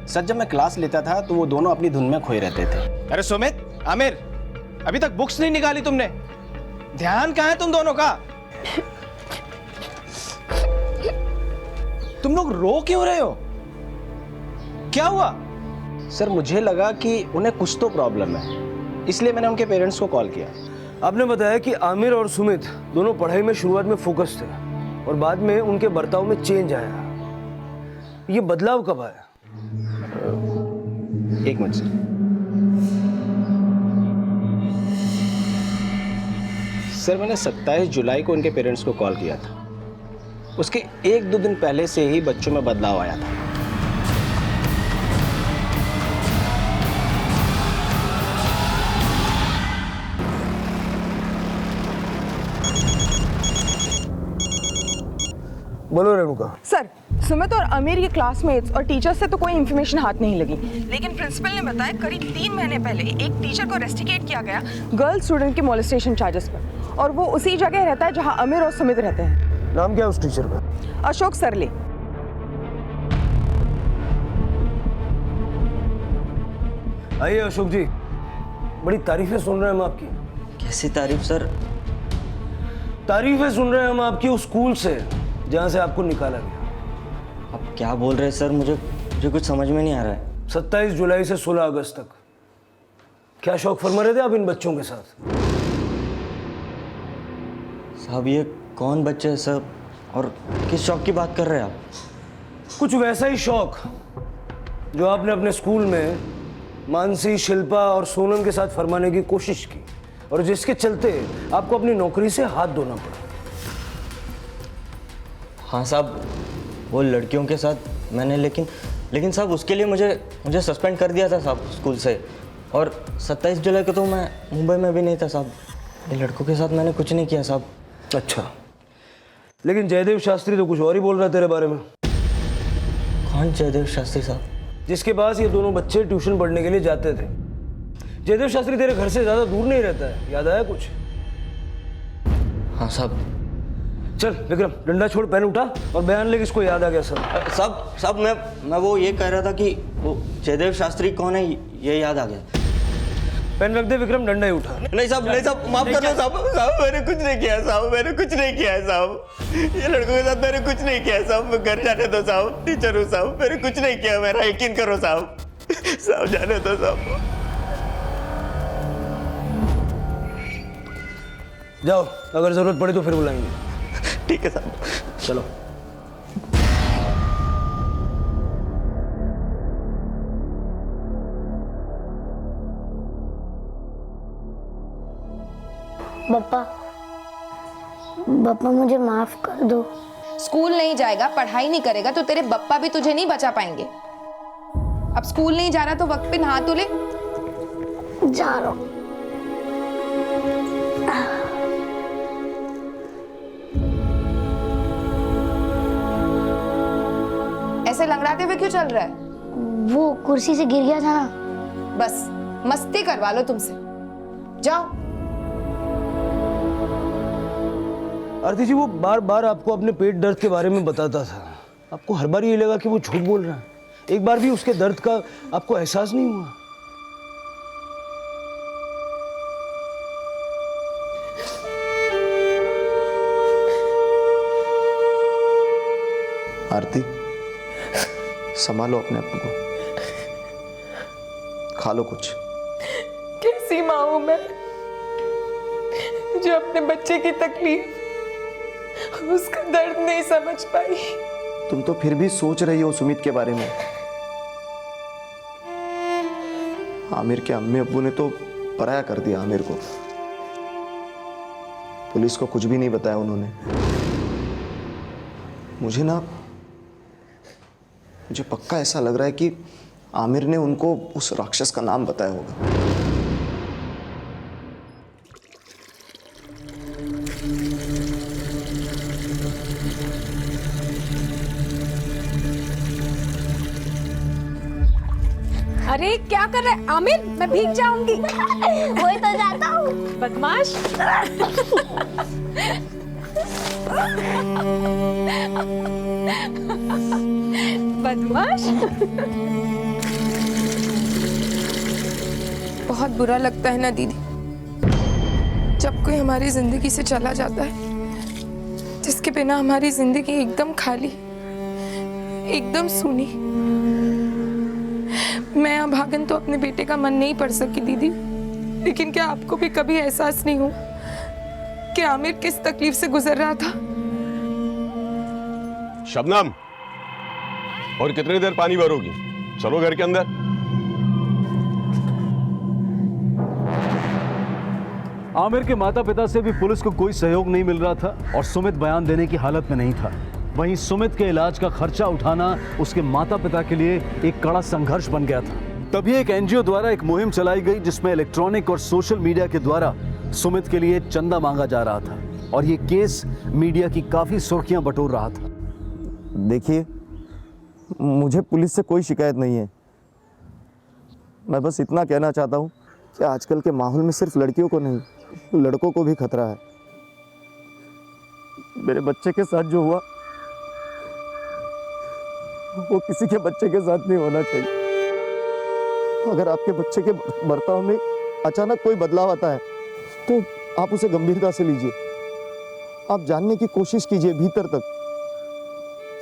सर जब मैं क्लास लेता था तो वो दोनों अपनी धुन में खोए रहते थे। अरे सुमित, आमिर, अभी तक बुक्स नहीं निकाली तुमने? ध्यान कहाँ है तुम दोनों का? तुम लोग रो क्यों रहे हो? क्या हुआ? सर मुझे लगा कि उन्हें कुछ तो प्रॉब्लम है, इसलिए मैंने उनके पेरेंट्स को कॉल किया। आपने बताया कि आमिर और सुमित दोनों पढ़ाई में शुरुआत में फोकस थे और बाद में उनके बर्ताव में चेंज आया। ये बदलाव कब आया? एक मिनट सर, मैंने 27 जुलाई को उनके पेरेंट्स को कॉल किया था। उसके 1-2 दिन पहले से ही बच्चों में बदलाव आया था। बोलो रेणुका। सर, सुमित और आमिर के क्लासमेट्स और टीचर्स से तो कोई इन्फॉर्मेशन हाथ नहीं लगी, लेकिन प्रिंसिपल ने बताया करीब 3 महीने पहले एक टीचर को रेस्टिकेट किया गया गर्ल स्टूडेंट के मोलेस्टेशन चार्जेस पर, और वो उसी जगह रहता है जहां आमिर और सुमित रहते हैं। नाम क्या है उस टीचर का? अशोक सरले। आइए अशोक जी, बड़ी तारीफें सुन रहे हैं हम आपकी। कैसी तारीफ सर? तारीफें सुन रहे हैं हम आपकी उस स्कूल से जहां से आपको निकाला गया। आप क्या बोल रहे हैं सर? मुझे कुछ समझ में नहीं आ रहा है। 27 जुलाई से 16 अगस्त तक क्या शौक फरमा रहे थे आप इन बच्चों के साथ? साहब ये कौन बच्चे हैं सर, और किस शौक की बात कर रहे हैं आप? कुछ वैसा ही शौक जो आपने अपने स्कूल में मानसी, शिल्पा और सोनम के साथ फरमाने की कोशिश की और जिसके चलते आपको अपनी नौकरी से हाथ धोना पड़ा। हाँ साहब, वो लड़कियों के साथ मैंने लेकिन साहब उसके लिए मुझे सस्पेंड कर दिया था साहब स्कूल से, और 27 जुलाई को तो मैं मुंबई में भी नहीं था साहब। ये लड़कों के साथ मैंने कुछ नहीं किया साहब। अच्छा, लेकिन जयदेव शास्त्री तो कुछ और ही बोल रहा है तेरे बारे में। कौन जयदेव शास्त्री साहब? जिसके पास ये दोनों बच्चे ट्यूशन पढ़ने के लिए जाते थे। जयदेव शास्त्री तेरे घर से ज़्यादा दूर नहीं रहता है, याद आया कुछ? हाँ साहब। चल विक्रम, डंडा छोड़, पहले उठा और बयान ले, किसको याद आ गया सब? साहब मैं वो ये कह रहा था कि वो जयदेव शास्त्री कौन है ये याद आ गया। पेन रख दे विक्रम, डंडा ही उठा। नहीं साहब, माफ कर दो साहब, मैंने कुछ नहीं किया साहब, मैंने कुछ नहीं किया है साहब। ये लड़कों के साथ मैंने कुछ नहीं किया है साहब। मैं घर जाने दो साहब, टीचर हूँ साहब, मैंने कुछ नहीं किया, मेरा यकीन करो साहब। साहब जाने दो साहब। जाओ, अगर जरूरत पड़े तो फिर बुलाएंगे। ठीक है साहब, चलो। बप्पा मुझे माफ कर दो। स्कूल नहीं जाएगा, पढ़ाई नहीं करेगा तो तेरे बप्पा भी तुझे नहीं बचा पाएंगे। अब स्कूल नहीं जा रहा तो वक्त पे नहा तो ले। जा रहा हूं। ऐसे लंगड़ाते हुए क्यों चल रहा है? वो कुर्सी से गिर गया था ना। बस मस्ती करवा लो तुमसे। जाओ। आरती जी, वो बार बार आपको अपने पेट दर्द के बारे में बताता था, आपको हर बार ये लगा कि वो झूठ बोल रहा है। एक बार भी उसके दर्द का आपको एहसास नहीं हुआ? आरती, संभालो अपने आप को, खा लो कुछ। कैसी माँ हूं मैं जो अपने बच्चे की तकलीफ, उसका दर्द नहीं समझ पाई। तुम तो फिर भी सोच रही हो सुमित के बारे में। आमिर के अम्मी अब्बू ने तो पराया कर दिया आमिर को। पुलिस को कुछ भी नहीं बताया उन्होंने। मुझे पक्का ऐसा लग रहा है कि आमिर ने उनको उस राक्षस का नाम बताया होगा। अरे क्या कर रहा है आमिर? मैं भीग जाऊंगी। वही तो जाता हूँ। बदमाश। बदमाश। बहुत बुरा लगता है ना दीदी, जब कोई हमारी जिंदगी से चला जाता है, जिसके बिना हमारी जिंदगी एकदम खाली, एकदम सूनी। मैं अभागन तो अपने बेटे का मन नहीं पढ़ सकी दीदी, लेकिन क्या आपको भी कभी एहसास नहीं हुआ कि आमिर किस तकलीफ से गुजर रहा था? शबनम, और कितनी देर पानी भरोगी? चलो घर के अंदर। आमिर के माता पिता से भी पुलिस को कोई सहयोग नहीं मिल रहा था और सुमित बयान देने की हालत में नहीं था। वहीं सुमित के इलाज का खर्चा उठाना उसके माता पिता के लिए एक कड़ा संघर्ष बन गया था। तभी एक एनजीओ द्वारा एक मुहिम चलाई गई जिसमें इलेक्ट्रॉनिक और सोशल मीडिया के द्वारा सुमित के लिए चंदा मांगा जा रहा था और ये केस मीडिया की काफी सुर्खियां बटोर रहा था। देखिए, मुझे पुलिस से कोई शिकायत नहीं है। मैं बस इतना कहना चाहता हूँ कि आजकल के माहौल में सिर्फ लड़कियों को नहीं, लड़कों को भी खतरा है। मेरे बच्चे के साथ जो हुआ वो किसी के बच्चे के साथ नहीं होना चाहिए। अगर आपके बच्चे के बर्ताव में अचानक कोई बदलाव आता है तो आप उसे गंभीरता से लीजिए। आप जानने की कोशिश कीजिए भीतर तक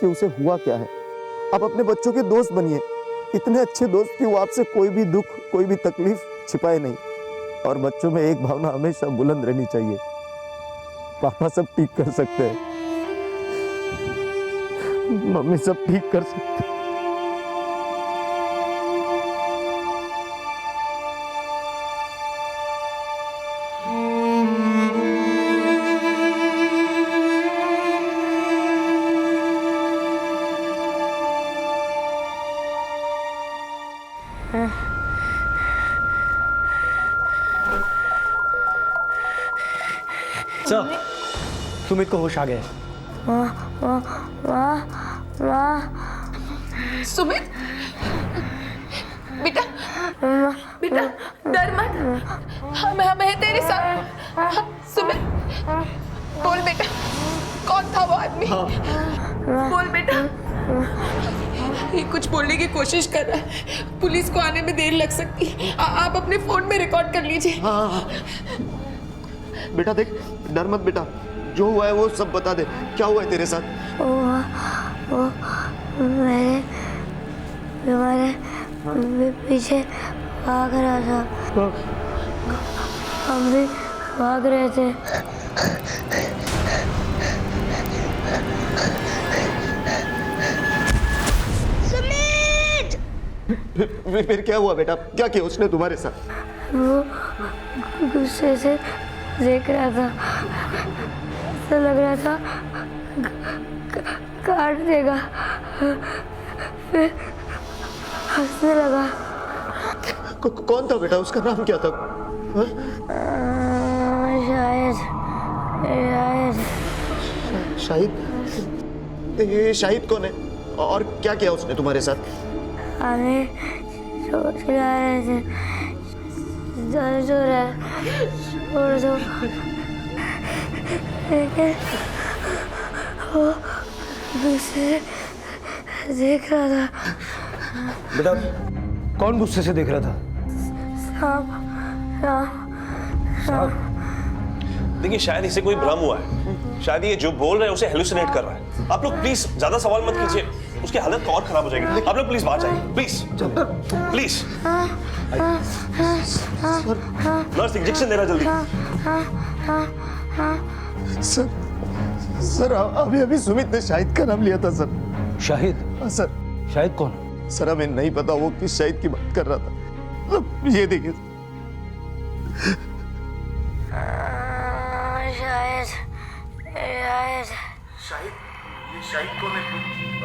कि उसे हुआ क्या है। आप अपने बच्चों के दोस्त बनिए, इतने अच्छे दोस्त कि वो आपसे कोई भी दुख, कोई भी तकलीफ छिपाए नहीं। और बच्चों में एक भावना हमेशा बुलंद रहनी चाहिए, पापा सब ठीक कर सकते हैं, मम्मी सब ठीक कर सकते हैं। सर, सुमित को होश आ गया है। सुमित, बेटा, बेटा डर मत, हम हैं तेरे साथ। सुमित, बोल बेटा, कौन था वो आदमी? बोल बेटा। ये कुछ बोलने की कोशिश कर रहा है, पुलिस को आने में देर लग सकती है। आप अपने फोन में रिकॉर्ड कर लीजिए। हाँ। बेटा देख, डर मत बेटा, जो हुआ है वो सब बता दे। क्या हुआ है तेरे साथ? वो मेरे पीछे भाग रहा था। हम भी भाग रहे थे। फिर क्या हुआ बेटा? क्या किया उसने तुम्हारे साथ? वो गुस्से से देख रहा था, ऐसा लग रहा था काट देगा, फिर हंसने लगा। कौन था बेटा? उसका नाम क्या था? शाहिद। ये शाहिद कौन है और क्या किया उसने तुम्हारे साथ? हमें सोच रहे थे, दर्द हो रहा है, छोड़ दो, लेकिन वो गुस्से से देख रहा था। बेटा, कौन गुस्से से देख रहा था? साहब, देखिए शायद इसे कोई भ्रम हुआ है, शायद ये जो बोल रहा है उसे हेलुसिनेट कर रहा है। आप लोग प्लीज ज्यादा सवाल मत कीजिए, उसकी हालत और खराब हो जाएगी। आप लोग प्लीज बाहर जाइए, प्लीज प्लीज। नर्स इंजेक्शन दे रहा, जल्दी। सर अभी सुमित ने शाहिद का नाम लिया था सर। शाहिद? सर। शाहिद कौन? सर हमें नहीं पता वो किस शाहिद की बात कर रहा था। ये देखिए। शायद शाहिद शाहिद, ये शाहिद कौन है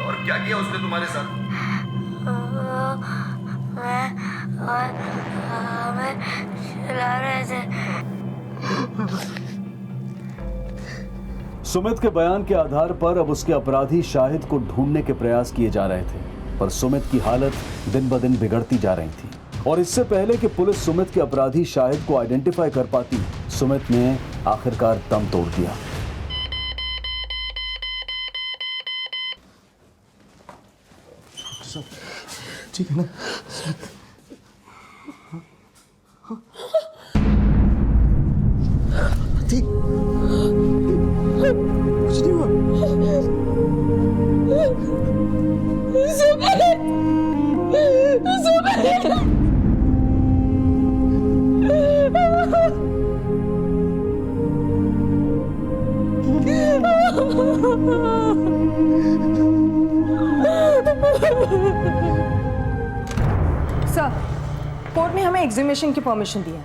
और क्या किया उसने तुम्हारे साथ? मैं और हमें चिल्ला रहे थे। सुमित के बयान के आधार पर अब उसके अपराधी शाहिद को ढूंढने के प्रयास किए जा रहे थे, पर सुमित की हालत दिन ब दिन बिगड़ती जा रही थी। और इससे पहले कि पुलिस सुमित के अपराधी शाहिद को आइडेंटिफाई कर पाती, सुमित ने आखिरकार दम तोड़ दिया। ठीक है ना? ठीक, कुछ नहीं हुआ। सर, कोर्ट ने हमें एग्जीमेशन की परमिशन दी है।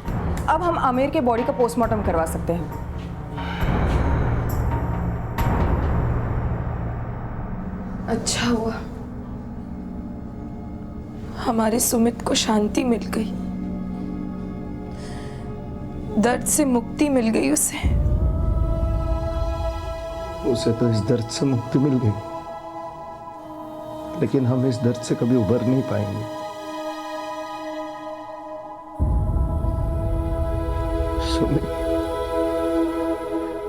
अब हम आमिर के बॉडी का पोस्टमार्टम करवा सकते हैं। अच्छा हुआ हमारे सुमित को शांति मिल गई, दर्द से मुक्ति मिल गई उसे। उसे तो इस दर्द से मुक्ति मिल गई, लेकिन हम इस दर्द से कभी उबर नहीं पाएंगे। सुमित,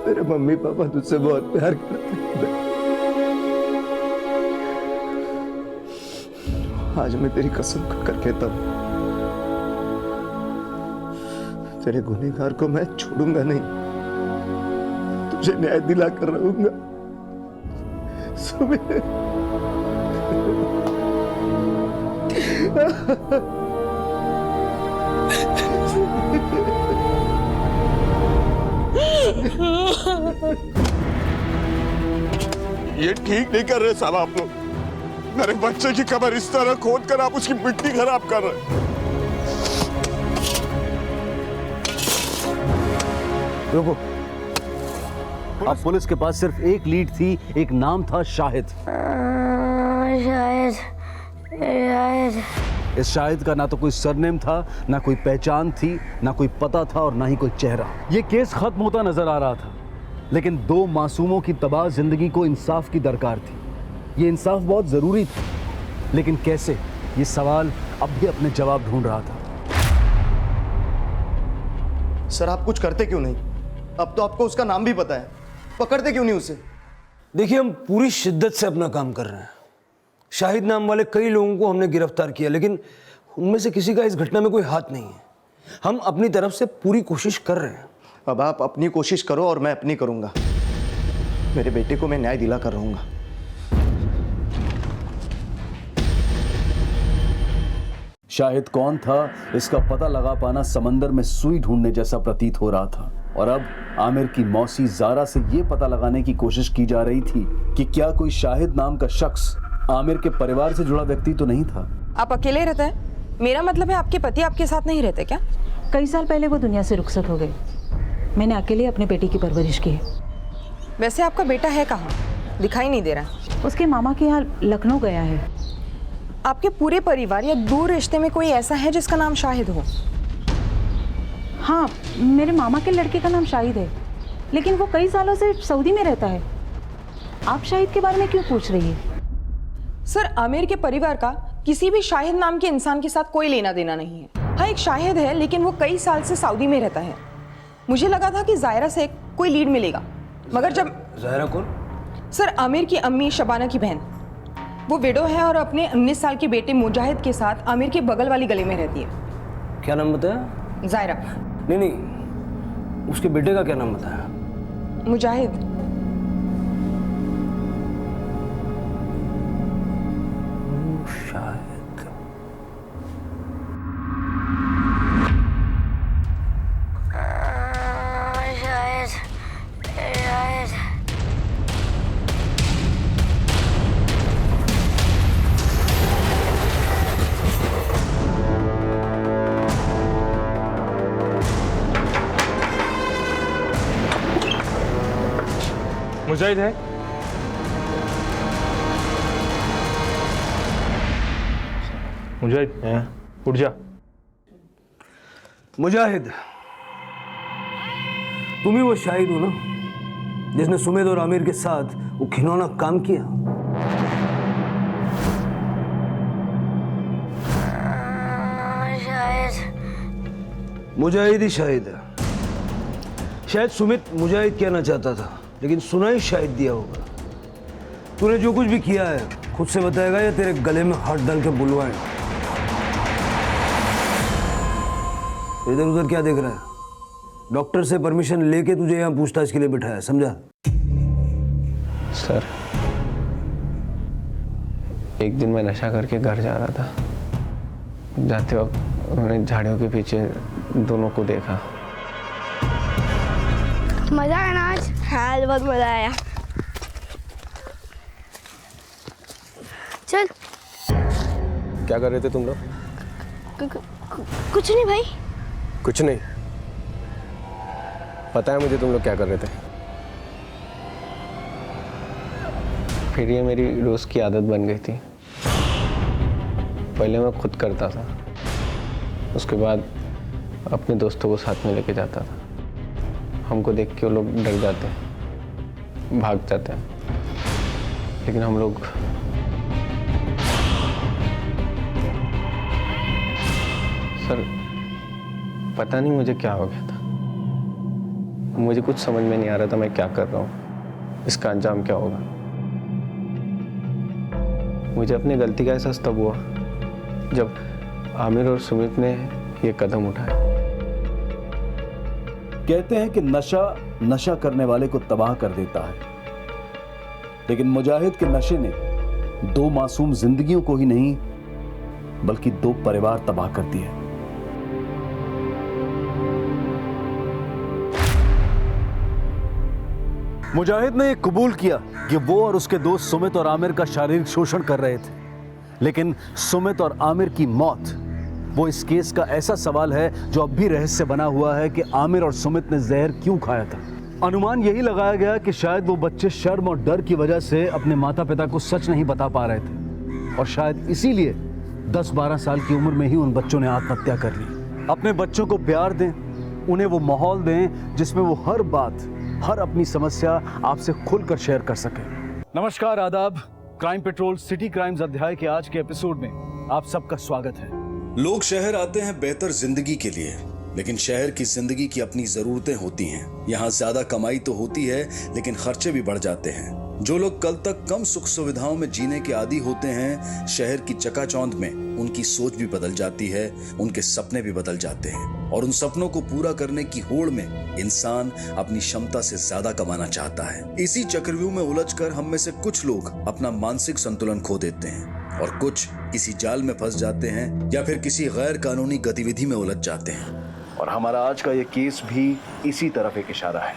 तेरे मम्मी पापा तुझसे बहुत प्यार करते हैं। आज मैं तेरी कसम खाकर कहता हूं, तेरे गुनहगार को मैं छोड़ूंगा नहीं, तुझे न्याय दिला कर रहूंगा। सुमित, ये ठीक नहीं कर रहे साहब आप लोग। मेरे बच्चे की कब्र इस तरह खोद कर आप उसकी मिट्टी खराब कर रहे हैं। रुको, अब पुलिस के पास सिर्फ एक लीड थी, एक नाम था शाहिद। शाहिद इस शाहिद का ना तो कोई सरनेम था, ना कोई पहचान थी, ना कोई पता था और ना ही कोई चेहरा। ये केस खत्म होता नजर आ रहा था, लेकिन दो मासूमों की तबाह जिंदगी को इंसाफ की दरकार थी। ये इंसाफ बहुत जरूरी था, लेकिन कैसे, ये सवाल अब भी अपने जवाब ढूंढ रहा था। सर आप कुछ करते क्यों नहीं? अब तो आपको उसका नाम भी पता है, पकड़ते क्यों नहीं उसे? देखिए, हम पूरी शिद्दत से अपना काम कर रहे हैं। शाहिद नाम वाले कई लोगों को हमने गिरफ्तार किया, लेकिन उनमें से किसी का इस घटना में कोई हाथ नहीं है। हम अपनी तरफ से पूरी कोशिश कर रहे हैं। अब आप अपनी कोशिश करो और मैं अपनी करूंगा। मेरे बेटे को मैं न्याय दिला कर रहूंगा। शाहिद कौन था, इसका पता लगा पाना समंदर में सुई ढूंढने जैसा प्रतीत हो रहा था। और अब आमिर की मौसी ज़ारा से यह पता लगाने की कोशिश की जा रही थी कि क्या कोई शाहिद नाम का शख्स आमिर के परिवार से जुड़ा व्यक्ति तो नहीं था। आप अकेले रहते हैं? मेरा मतलब है आपके पति आपके साथ नहीं रहते क्या? कई साल पहले वो दुनिया से रुखसत हो गए। मैंने अकेले अपने बेटी की परवरिश की है। वैसे आपका बेटा है कहाँ? दिखाई नहीं दे रहा। उसके मामा के यहाँ लखनऊ गया है। आपके पूरे परिवार या दूर रिश्ते में कोई ऐसा है जिसका नाम शाहिद हो? हाँ, मेरे मामा के लड़के का नाम शाहिद है, लेकिन वो कई सालों से सऊदी में रहता है। आप शाहिद के बारे में क्यों पूछ रही है? सर, आमिर के परिवार का किसी भी शाहिद नाम के इंसान के साथ कोई लेना देना नहीं है। हाँ, एक शाहिद है, लेकिन वो कई साल से सऊदी में रहता है। मुझे लगा था कि ज़ायरा से कोई लीड मिलेगा, मगर जब... ज़ायरा कौन? सर, आमिर की अम्मी शबाना की बहन। वो विडो है और अपने 19 साल के बेटे मुजाहिद के साथ आमिर के बगल वाली गली में रहती है। क्या नाम बताया? ज़ायरा। नहीं, उसके बेटे का क्या नाम बताया? मुजाहिद। शाहिद। मुजाहिद है? मुजाहिद, उठ जा। मुजाहिद, तुम ही वो शाहिद हो ना जिसने सुमित और आमिर के साथ वो घिनौना काम किया? शायद। मुजाहिद ही शाहिद है। शायद सुमित मुजाहिद कहना चाहता था, लेकिन सुना ही शाहिद दिया होगा। तूने जो कुछ भी किया है खुद से बताएगा या तेरे गले में हाथ डाल के बुलवाए? इधर उधर क्या देख रहा है? डॉक्टर से परमिशन लेके तुझे यहाँ पूछताछ के लिए बिठाया, समझा? सर, एक दिन मैं नशा करके घर जा रहा था। जाते वक्त उन्होंने झाड़ियों के पीछे दोनों को देखा। मजा आया ना आज? हाँ, बहुत मजा आया। चल। क्या कर रहे थे तुम लोग? कुछ नहीं भाई। कुछ नहीं? पता है मुझे तुम लोग क्या कर रहे थे। फिर ये मेरी रोज़ की आदत बन गई थी। पहले मैं खुद करता था, उसके बाद अपने दोस्तों को साथ में लेके जाता था। हमको देख के वो लोग डर जाते हैं, भाग जाते हैं, लेकिन हम लोग सर, पता नहीं मुझे क्या हो गया था। मुझे कुछ समझ में नहीं आ रहा था मैं क्या कर रहा हूँ, इसका अंजाम क्या होगा। मुझे अपनी गलती का एहसास तब हुआ जब आमिर और सुमित ने ये कदम उठाया। कहते हैं कि नशा नशा करने वाले को तबाह कर देता है, लेकिन मुजाहिद के नशे ने 2 मासूम जिंदगियों को ही नहीं बल्कि 2 परिवार तबाह कर दिए। मुजाहिद ने यह कबूल किया कि वो और उसके दोस्त सुमित और आमिर का शारीरिक शोषण कर रहे थे, लेकिन सुमित और आमिर की मौत वो इस केस का ऐसा सवाल है जो अब भी रहस्य बना हुआ है कि आमिर और सुमित ने जहर क्यों खाया था। अनुमान यही लगाया गया कि शायद वो बच्चे शर्म और डर की वजह से अपने माता पिता को सच नहीं बता पा रहे थे, और शायद इसीलिए 10-12 साल की उम्र में ही उन बच्चों ने आत्महत्या कर ली। अपने बच्चों को प्यार दें, उन्हें वो माहौल दें जिसमें वो हर बात, हर अपनी समस्या आपसे खुलकर शेयर कर सके। नमस्कार, आदाब। क्राइम पेट्रोल सिटी क्राइम्स अध्याय के आज के एपिसोड में आप सबका स्वागत है। लोग शहर आते हैं बेहतर जिंदगी के लिए, लेकिन शहर की जिंदगी की अपनी जरूरतें होती हैं। यहाँ ज्यादा कमाई तो होती है, लेकिन खर्चे भी बढ़ जाते हैं। जो लोग कल तक कम सुख सुविधाओं में जीने के आदी होते हैं, शहर की चकाचौंध में उनकी सोच भी बदल जाती है, उनके सपने भी बदल जाते हैं, और उन सपनों को पूरा करने की होड़ में इंसान अपनी क्षमता से ज्यादा कमाना चाहता है। इसी चक्रव्यूह में उलझकर हम में से कुछ लोग अपना मानसिक संतुलन खो देते हैं, और कुछ किसी जाल में फंस जाते हैं या फिर किसी गैर कानूनी गतिविधि में उलझ जाते हैं। और हमारा आज का ये केस भी इसी तरफ एक इशारा है।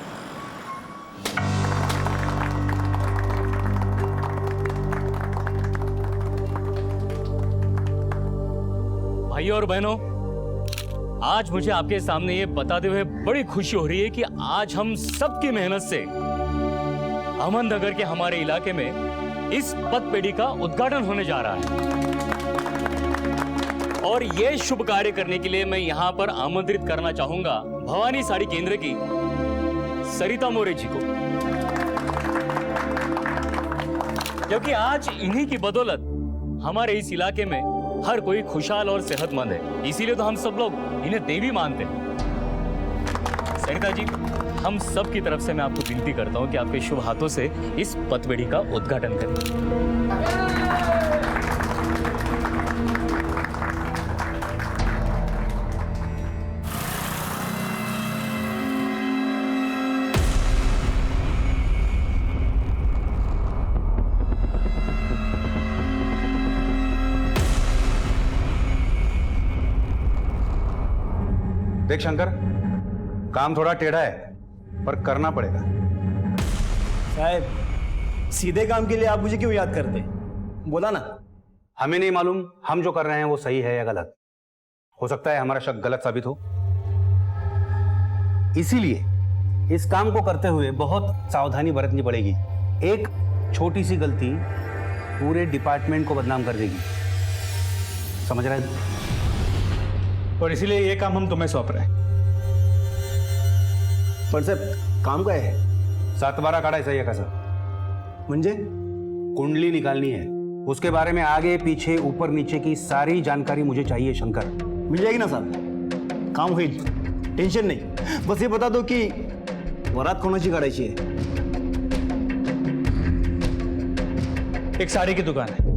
भाइयों और बहनों, आज मुझे आपके सामने ये बताते हुए बड़ी खुशी हो रही है कि आज हम सबकी मेहनत से अहमदनगर के हमारे इलाके में इस पथपेड़ी का उद्घाटन होने जा रहा है। और ये शुभ कार्य करने के लिए मैं यहाँ पर आमंत्रित करना चाहूंगा भवानी साड़ी केंद्र की सरिता मोरे जी को, क्योंकि आज इन्हीं की बदौलत हमारे इस इलाके में हर कोई खुशहाल और सेहतमंद है। इसीलिए तो हम सब लोग इन्हें देवी मानते हैं। सरिता जी, हम सब की तरफ से मैं आपको विनती करता हूं कि आपके शुभ हाथों से इस पथपेड़ी का उद्घाटन करें। देख शंकर, काम थोड़ा टेढ़ा है पर करना पड़ेगा। साहब, सीधे काम के लिए आप मुझे क्यों याद करते? बोला ना। हमें नहीं मालूम हम जो कर रहे हैं वो सही है या गलत। हो सकता है हमारा शक गलत साबित हो, इसीलिए इस काम को करते हुए बहुत सावधानी बरतनी पड़ेगी। एक छोटी सी गलती पूरे डिपार्टमेंट को बदनाम कर देगी, समझ रहे हैं? और इसीलिए ये काम हम तुम्हें सौंप रहे हैं। पण साहेब काम काय आहे? 7/12 काढायचा आहे कसा म्हणजे कुंडली निकालनी है, उसके बारे में आगे पीछे ऊपर नीचे की सारी जानकारी मुझे चाहिए शंकर। मिल जाएगी ना साहब, काम होईल, टेंशन नहीं। बस ये बता दो कि वरात कोणाची काढायची आहे? एक साड़ी की दुकान है।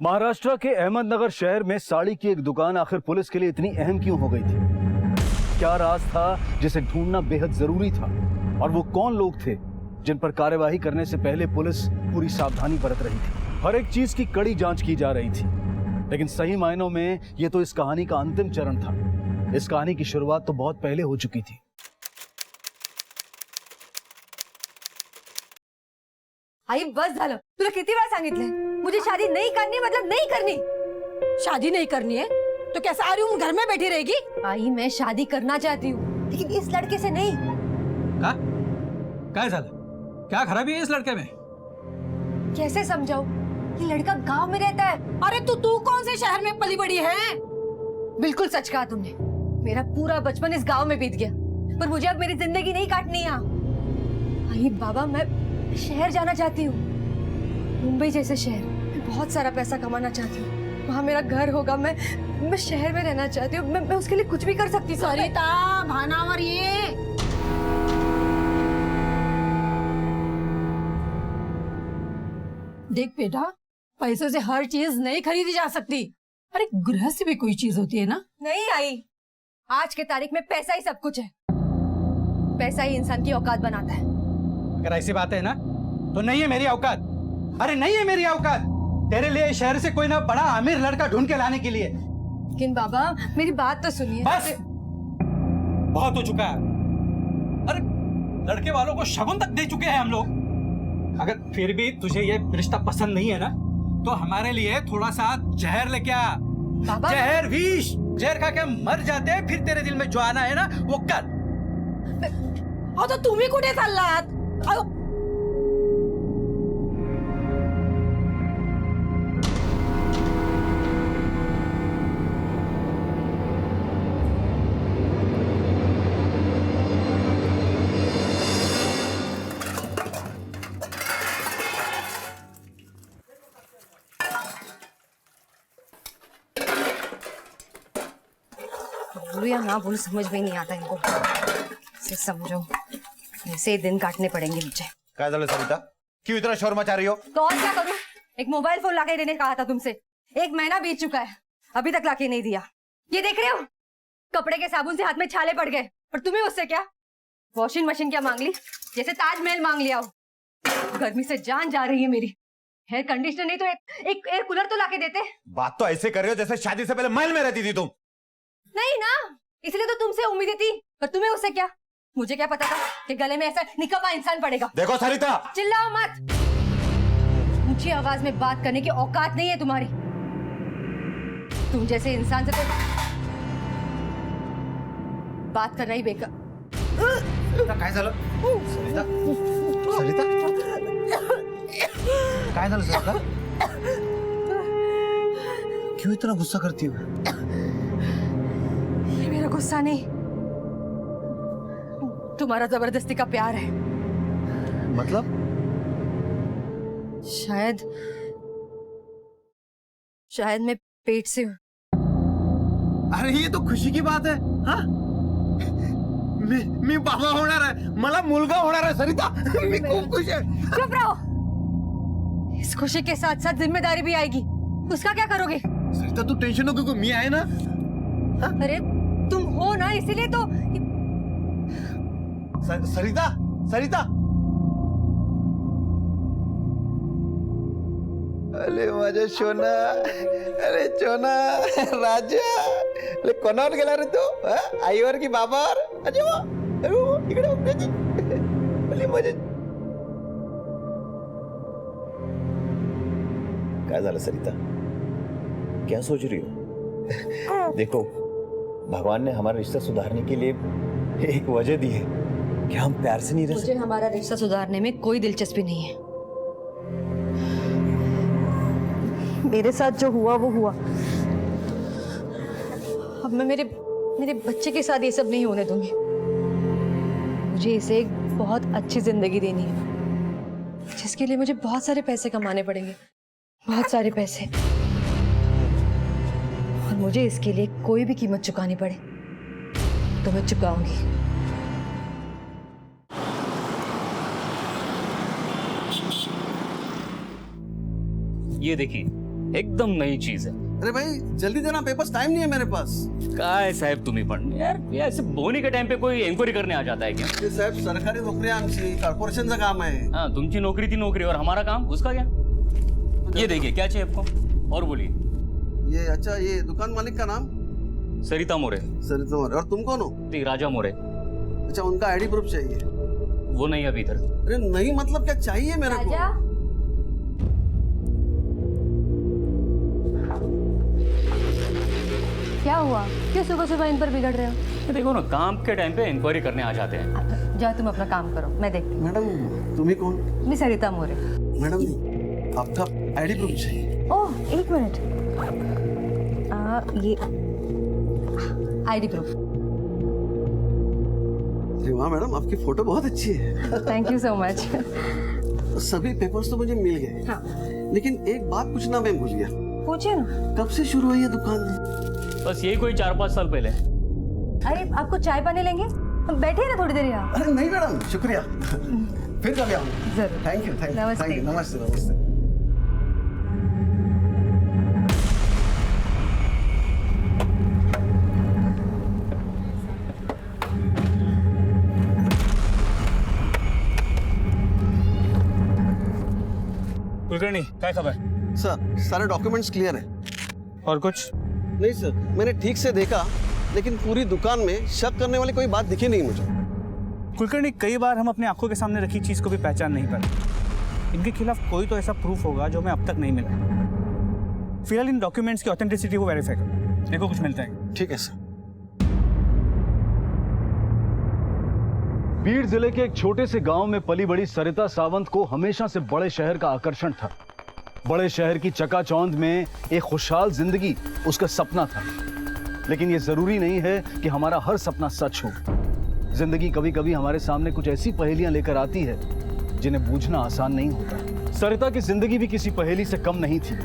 महाराष्ट्र के अहमदनगर शहर में साड़ी की एक दुकान आखिर पुलिस के लिए इतनी अहम क्यों हो गई थी? क्या राज था जिसे ढूंढना बेहद जरूरी था? और वो कौन लोग थे जिन पर कार्यवाही करने से पहले पुलिस पूरी सावधानी बरत रही थी? हर एक चीज की कड़ी जांच की जा रही थी, लेकिन सही मायनों में ये तो इस कहानी का अंतिम चरण था। इस कहानी की शुरुआत तो बहुत पहले हो चुकी थी। आई बस झालं, तुला किती वेळा सांगितलंय मुझे शादी नहीं करनी, मतलब नहीं करनी। शादी नहीं करनी है तो क्या सारी उम्र घर में बैठी रहेगी? आई मैं शादी करना चाहती हूँ, लेकिन इस लड़के से नहीं। क्या झालं? क्या खराबी है इस लड़के में? कैसे समझाऊं? ये लड़का गांव में रहता है। अरे तू कौन से शहर में पली बड़ी है? बिल्कुल सच कहा तुमने, मेरा पूरा बचपन इस गांव में बीत गया, पर मुझे अब मेरी जिंदगी नहीं काटनी है। आई बाबा, मैं शहर जाना चाहती हूँ, मुंबई जैसे शहर। मैं बहुत सारा पैसा कमाना चाहती हूँ, वहाँ मेरा घर होगा। मैं शहर में रहना चाहती हूँ। मैं उसके लिए कुछ भी कर सकती हूँ। सरिता भानावर, ये देख बेटा, पैसों से हर चीज नहीं खरीदी जा सकती। अरे गृह से भी कोई चीज होती है ना। नहीं आई, आज के तारीख में पैसा ही सब कुछ है। पैसा ही इंसान की औकात बनाता है। अगर ऐसी बात है ना तो नहीं है मेरी औकात। अरे नहीं है मेरी औकात तेरे लिए शहर से कोई ना बड़ा अमीर लड़का ढूंढ के लाने के लिए। लेकिन बाबा मेरी बात तो सुनिए। बस बहुत हो चुका है। अरे लड़के वालों को शगुन तक दे चुके हैं हम लोग। अगर फिर भी तुझे ये रिश्ता पसंद नहीं है ना तो हमारे लिए थोड़ा सा जहर लेके आ। जहर विष, जहर खा के मर जाते हैं, फिर तेरे दिल में जो आना है ना वो कर। तो तुम्ही कुठे चाललात? बोलूं या ना बोलूं समझ में नहीं आता इनको। इसे समझो, ऐसे दिन काटने पड़ेंगे मुझे। क्या झालं सरिता, क्यों इतना शोर मचा रही हो? तो और क्या करूं? एक मोबाइल फोन लाके देने कहा था तुमसे, 1 महीना बीत चुका है, अभी तक लाके नहीं दिया। ये देख रहे हो, कपड़े के साबुन से हाथ में छाले पड़ गए, पर तुम्हें उससे क्या? वॉशिंग मशीन क्या मांग ली, जैसे ताजमहल मांग लिया हो। गर्मी से जान जा रही है मेरी। हेयर कंडीशनर नहीं तो एक एयर कूलर तो लाके देते। बात तो ऐसे कर रहे हो जैसे शादी से पहले महल में रहती थी तुम। नहीं ना, इसलिए तो तुमसे उम्मीदें थी, पर तुम्हें उससे क्या? मुझे क्या पता था कि गले में ऐसा निकम्मा इंसान पड़ेगा। देखो सरिता, चिल्लाओ मत। ऊंची आवाज में बात करने की औकात नहीं है तुम्हारी। तुम जैसे इंसान से तो बात करना ही बेकार। काय झालं? सरिता, सरिता काय झालं सरिता? क्यों इतना गुस्सा करती हो? ये मेरा गुस्सा नहीं, तुम्हारा जबरदस्ती का प्यार है। मतलब? शायद मैं पेट से हूँ। अरे ये तो खुशी की बात है। हाँ, मी बाबा होणार आहे, मला मुलगा होणार आहे सरिता। मी खूप खुश आहे। चुप रहो। इस खुशी के साथ साथ जिम्मेदारी भी आएगी, उसका क्या करोगे? सरिता तू टेंशन नको क्यों, मी आहे ना। अरे तुम हो ना, इसीलिए तो। सरिता, सरिता, अरे माझ्या शोना, अरे शोना राजा, कोणावर गेला रे तू? आईवर की बाबावर? अरे वा, काय झालं सरिता? क्या सोच रही हो? देखो, भगवान ने हमारा रिश्ता सुधारने के लिए एक वजह दी है कि हम प्यार से नहीं रह मुझे हमारा रिश्ता सुधारने में कोई दिलचस्पी नहीं है। मेरे साथ जो हुआ वो हुआ। अब मैं मेरे बच्चे के साथ ये सब नहीं होने दूंगी। मुझे इसे एक बहुत अच्छी जिंदगी देनी है, जिसके लिए मुझे बहुत सारे पैसे कमाने पड़ेंगे, बहुत सारे पैसे। और मुझे इसके लिए कोई भी कीमत चुकानी पड़े तो मैं चुकाऊंगी। ये देखिए, एकदम नई चीज है। अरे भाई जल्दी देना, पेपर्स, टाइम नहीं है मेरे पास। काय साहेब तुम्ही पण यार, ये ऐसे बोनी के टाइम पे कोई एन्क्वायरी करने आ जाता है क्या? ये साहेब सरकारी नौकरी आमची कॉर्पोरेशनचं काम आहे। हाँ, तुमची नौकरी थी नौकरी, और हमारा काम उसका क्या? ये देखिए, क्या चाहिए आपको? और बोलिए। ये अच्छा, ये दुकान मालिक का नाम? सरिता मोरे। सरिता मोरे। और तुम कौन हो? राजा मोरे। अच्छा, उनका आईडी प्रूफ चाहिए? वो नहीं अभी इधर। अरे नहीं मतलब क्या चाहिए मेरे को? क्या हुआ? क्यों सुबह सुबह इन पर बिगड़ रहे हो? देखो ना, काम के टाइम पे इंक्वायरी करने आ जाते हैं। जाओ तुम अपना काम करो, मैं देखती हूँ। मैडम तुम्ही कौन? मैं सरिता मोरे। मैडम आपका आईडी प्रूफ चाहिए। ओह, एक मिनट। ये आईडी प्रूफ। अरे वाह मैडम, आपकी फोटो बहुत अच्छी है। Thank you so much. सभी पेपर्स तो मुझे मिल गए। हाँ। लेकिन एक बात पूछना मैं भूल गया। पूछिए ना। कब से शुरू हुई है दुकान? बस यही कोई 4-5 साल पहले। अरे आपको चाय पानी लेंगे? हम बैठे ना थोड़ी देर यहाँ। अरे नहीं मैडम, शुक्रिया। फिर कभी आऊंगा। जरूर। थैंक यू, थैंक यू, नमस्ते। थैंक यू, नमस्ते, नमस्ते। कुलकर्णी, क्या खबर? सर, सारे डॉक्यूमेंट्स क्लियर है। और कुछ? नहीं सर, मैंने ठीक से देखा, लेकिन पूरी दुकान में शक करने वाली कोई बात दिखी नहीं मुझे। कुलकर्णी, कई बार हम अपनी आंखों के सामने रखी चीज को भी पहचान नहीं पाते। इनके खिलाफ कोई तो ऐसा प्रूफ होगा जो हमें अब तक नहीं मिला। फिलहाल इन डॉक्यूमेंट्स की ऑथेंटिसिटी को वेरीफाई करो, देखो कुछ मिलता है। ठीक है सर। बीड़ जिले के एक छोटे से गांव में पली बड़ी सरिता सावंत को हमेशा से बड़े शहर का आकर्षण था। बड़े शहर की चकाचौंध में एक खुशहाल जिंदगी उसका सपना था। लेकिन यह जरूरी नहीं है कि हमारा हर सपना सच हो। जिंदगी कभी कभी हमारे सामने कुछ ऐसी पहेलियां लेकर आती है जिन्हें बूझना आसान नहीं होता। सरिता की जिंदगी भी किसी पहेली से कम नहीं थी।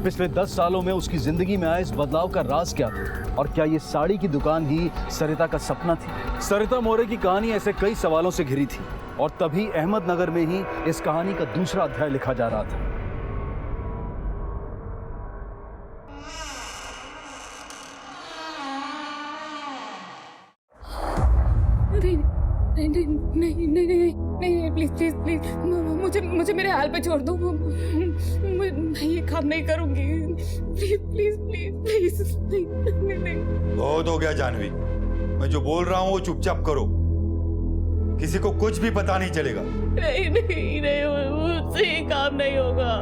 पिछले 10 सालों में उसकी जिंदगी में आए इस बदलाव का राज क्या था? और क्या ये साड़ी की दुकान ही सरिता का सपना थी? सरिता मोरे की कहानी ऐसे कई सवालों से घिरी थी, और तभी अहमदनगर में ही इस कहानी का दूसरा अध्याय लिखा जा रहा था। नहीं, प्लीज प्लीज प्लीज, मुझे मेरे हाल पे छोड़ दो। मैं ये काम नहीं करूंगी। प्लीज प्लीज प्लीज प्लीज नहीं। बहुत हो गया जानवी, मैं जो बोल रहा हूँ वो चुपचाप करो, किसी को कुछ भी पता नहीं चलेगा। नहीं, मुझसे ये काम नहीं होगा।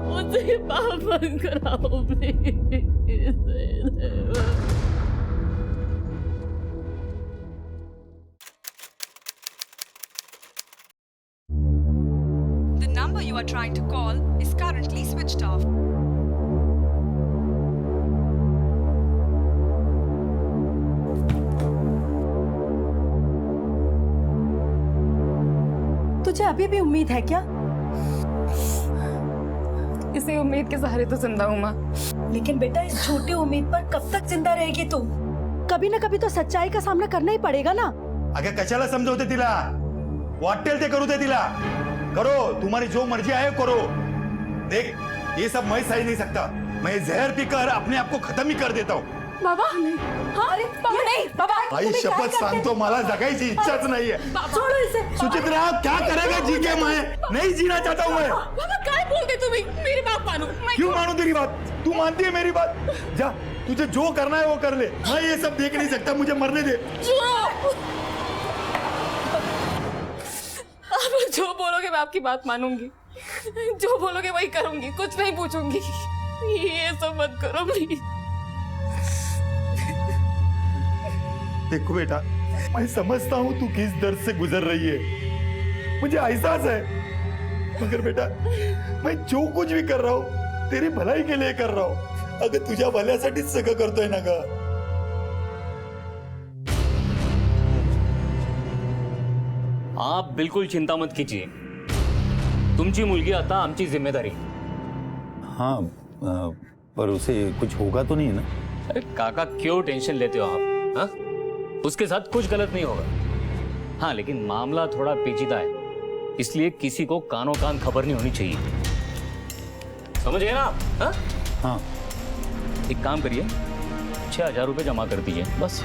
मुझसे पाप बंद कराओ please. The number you are trying to call is currently switched off. तुझे अभी भी उम्मीद है क्या? इसी उम्मीद के सहारे तो जिंदा हूँ माँ। लेकिन बेटा, इस छोटी उम्मीद पर कब तक जिंदा रहेगी तू? कभी ना कभी तो सच्चाई का सामना करना ही पड़ेगा ना। अगं कशाला समजवते तिला? वाटेल ते करू दे तिला। करो, तुम्हारी जो मर्जी आए करो। देख, ये सब मैं सही नहीं सकता। मैं जहर पीकर अपने आप को खत्म ही कर देता हूँ। बाबा, हाँ, अरे बाबा नहीं, बाबा आई शपथ सांगतो, मला जगायची इच्छाच नाहीये। छोड़ो इसे। सुचित्रा, क्या करेगा जी के? मैं नहीं जीना चाहता हूँ। मैं बाबा, क्या बोलते तुम्ही? मेरी बात मानो। क्यों मानू तेरी बात? तू मानती है मेरी बात? जा, तुझे जो करना है वो कर ले। मैं ये सब देख नहीं सकता, मुझे मरने दे। मैं आपकी बात मानूंगी, जो बोलोगे वही करूंगी, कुछ नहीं पूछूंगी। ये सब मत करो प्लीज। देखो बेटा, मैं समझता हूँ तू किस दर्द से गुजर रही है, मुझे एहसास है, मगर बेटा मैं जो कुछ भी कर रहा हूँ तेरी भलाई के लिए कर रहा हूँ। अगर तुझ्या भल्यासाठीच सगळं करतोय ना ग। आप बिल्कुल चिंता मत कीजिए, तुमची मुलगी आता आमची जिम्मेदारी। हाँ, पर उसे कुछ होगा तो नहीं ना? अरे काका क्यों टेंशन लेते हो आप? हाँ, उसके साथ कुछ गलत नहीं होगा। हाँ, लेकिन मामला थोड़ा पेचीदा है, इसलिए किसी को कानों कान खबर नहीं होनी चाहिए, समझ गए ना आप? हाँ? हाँ। एक काम करिए, 6,000 रुपये जमा कर दीजिए बस।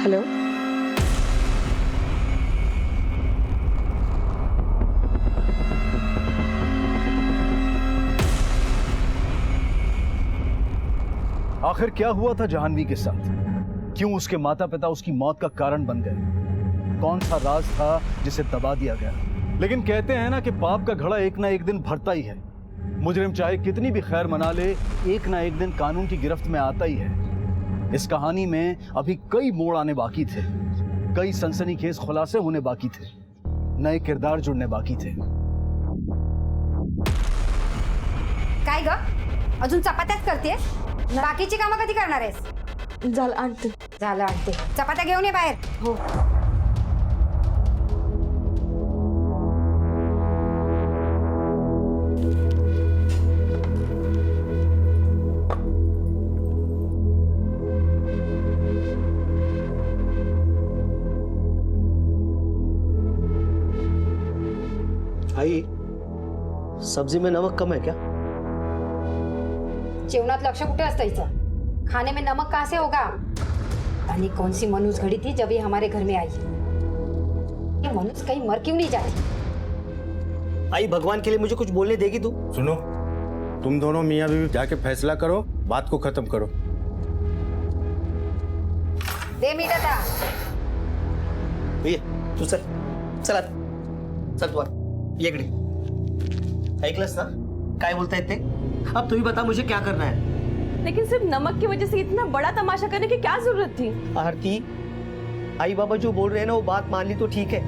हेलो, आखिर क्या हुआ था जाह्नवी के साथ? क्यों उसके माता पिता उसकी मौत का कारण बन गए? कौन सा राज था जिसे दबा दिया गया? लेकिन कहते हैं ना कि पाप का घड़ा एक ना एक दिन भरता ही है। मुजरिम चाहे कितनी भी खैर मना ले, एक ना एक दिन कानून की गिरफ्त में आता ही है। इस कहानी में अभी कई मोड़ आने बाकी थे, कई सनसनीखेज खुलासे होने बाकी थे, नए किरदार जुड़ने बाकी थे। काय ग, अजून चपात्याच करतेस? बाकीची कामं कधी करणार आहेस? झालं आणते. झालं आणते. चपात्या घेऊन ये बाहेर. हो. आई, सब्जी में नमक कम है क्या? जेवणात लक्ष कुठे असतं हिचं? खाने में नमक कहाँ से होगा? आणि कौन सी मनुष्य घड़ी थी जब ये हमारे घर में आई? ये मनुष्य कहीं मर क्यों नहीं जाती? आई, भगवान के लिए मुझे कुछ बोलने देगी तू? सुनो, तुम दोनों मियाँ बीवी जाके फैसला करो, बात को खत्म करो। दे मीठ आता. ये तू चल चल आता. चल तू आता. ये इकडे. ऐकलंस ना काय बोलतायत ते? अब तू ही बता मुझे क्या करना है? लेकिन सिर्फ नमक की वजह से इतना बड़ा तमाशा करने की क्या जरूरत थी? आरती, आई बाबा जो बोल रहे हैं ना वो बात मान ली तो ठीक है,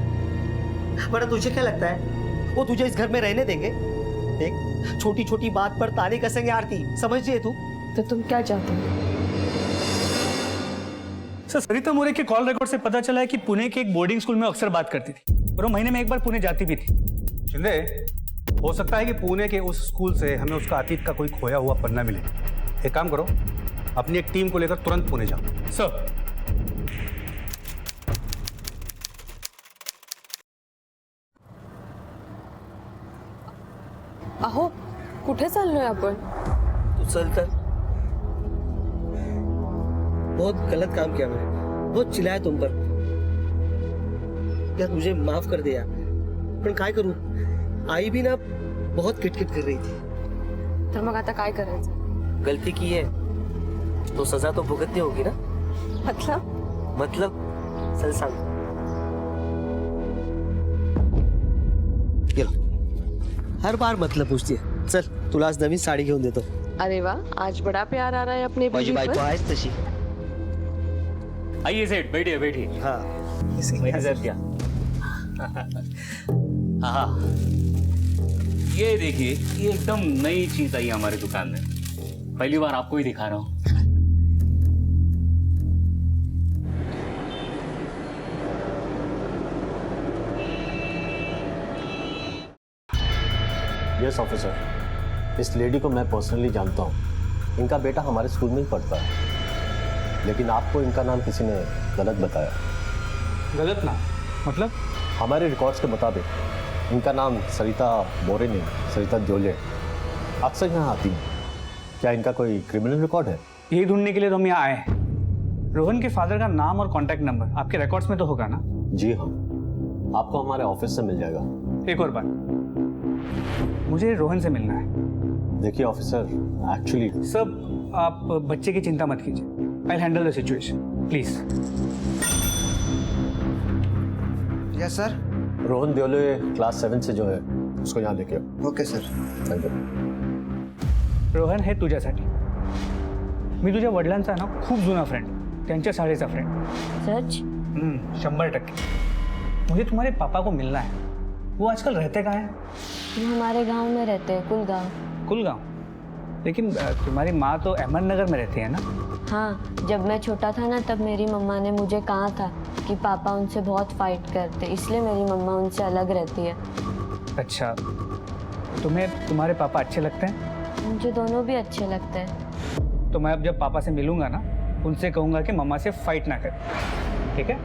पर तुझे क्या लगता है वो तुझे इस घर में रहने देंगे? देख, छोटी छोटी बात पर ताने कसेंगे आरती, समझ रही है तू? तो तुम क्या चाहते हो? सर, सरिता मोरे के कॉल रिकॉर्ड से पता चला है कि पुणे के एक बोर्डिंग स्कूल में अक्सर बात करती थी और वो महीने में एक बार पुणे जाती भी थी। शिंदे, हो सकता है कि पुणे के उस स्कूल से हमें उसका अतीत का कोई खोया हुआ पन्ना मिले। एक काम करो, अपनी एक टीम को लेकर तुरंत पुणे जाओ। सर, अहो, कुठे चाललोय आपण? तू चल तर. बहुत गलत काम किया मैंने, बहुत चिल्लाया तुम पर. यार मुझे माफ कर दे यार, पण काय करूं? आई भी ना बहुत किटकिट कर रही थी. तर मग आता काय करायचं? गलती की है तो सजा तो भुगतनी होगी ना. मतलब चल सांग. हर बार मतलब पूछती है. चल तुला आज नवीन साडी घेऊन देतो. अरे वाह, आज बड़ा प्यार आ रहा है अपने माझी बीवी बायको पर. आहेच तशी. आइए सेठ, बैठिए बैठिए। हाँ, इधर क्या? हाँ, ये देखिए, ये एकदम नई चीज आई हमारी दुकान में, पहली बार आपको ही दिखा रहा हूँ। यस ऑफिसर, इस लेडी को मैं पर्सनली जानता हूँ। इनका बेटा हमारे स्कूल में ही पढ़ता है, लेकिन आपको इनका नाम किसी ने गलत बताया। गलत नाम मतलब? हमारे रिकॉर्ड्स के मुताबिक इनका नाम सरिता मोरे नहीं, सरिता जोले अक्सर यहाँ आती है। क्या इनका कोई क्रिमिनल रिकॉर्ड है? यही ढूंढने के लिए तो हम यहाँ आए हैं। रोहन के फादर का नाम और कांटेक्ट नंबर आपके रिकॉर्ड्स में तो होगा ना? जी हाँ, आपको हमारे ऑफिस से मिल जाएगा। एक और बात, मुझे रोहन से मिलना है। देखिए ऑफिसर, एक्चुअली सब आप बच्चे की चिंता मत कीजिए, I handle the situation, please. Yes sir. Rohan Deole class 7 से जो है उसको यहाँ लेके आओ। Okay sir. Thank you. Rohan हे तुझ्यासाठी, मी तुझ्या वडिलांचा ना खूप जुना फ्रेंड, त्यांच्या शाळेचा फ्रेंड। सच? 100%। मुझे तुम्हारे पापा को मिलना है। वो आजकल रहते कहाँ हैं? वो हमारे गांव में रहते हैं, कुलगांव। कुलगांव? लेकिन तुम्हारी माँ तो अहमदनगर में रहती है ना? हाँ, जब मैं छोटा था ना तब मेरी मम्मा ने मुझे कहा था कि पापा उनसे बहुत फाइट करते, इसलिए मेरी मम्मा उनसे अलग रहती है। अच्छा, तुम्हें तुम्हारे पापा अच्छे लगते हैं? मुझे दोनों भी अच्छे लगते हैं। तो मैं अब जब पापा से मिलूंगा ना, उनसे कहूंगा कि मम्मा से फाइट ना करें, ठीक है?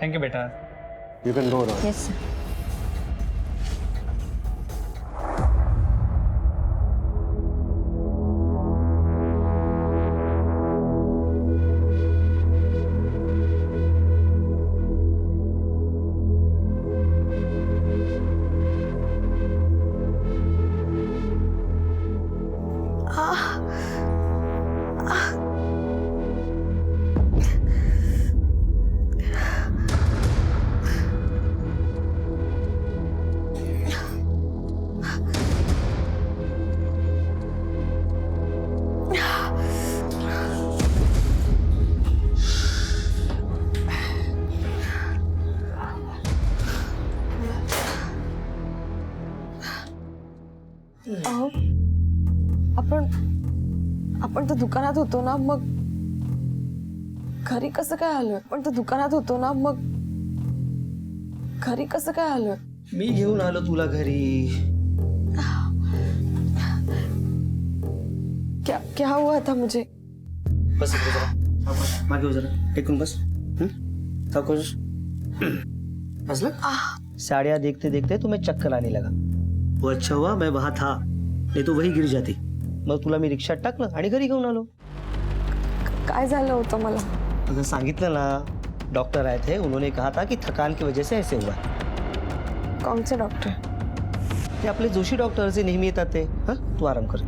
थैंक यू बेटा। You can go now. Yes sir. आपण तर दुकानात होतो ना, मग घरी कसं काय आलोय? आपण तर दुकानात होतो ना, मग घरी कसं काय आलोय? मी घेऊन आलो तुला घरी। क्या हुआ था मुझे? बस जरा मागे हो, जरा टेकून बस। सावकाश बसला। साड़ियाँ देखते देखते तुम्हें चक्कर आने लगा। वो अच्छा हुआ मैं वहां था, नहीं तो वही गिर जाती। मग तुला मी रिक्षात टाकलं आणि घरी घेऊन आलो। काय झालं होतं मला? अगं सांगितलं ना, डॉक्टर आए थे, उन्होंने कहा था कि थकान की वजह से ऐसे हुआ। कौन से डॉक्टर? ते आपले जोशी डॉक्टर से नेहमी येतात ते। हाँ, तू आराम कर।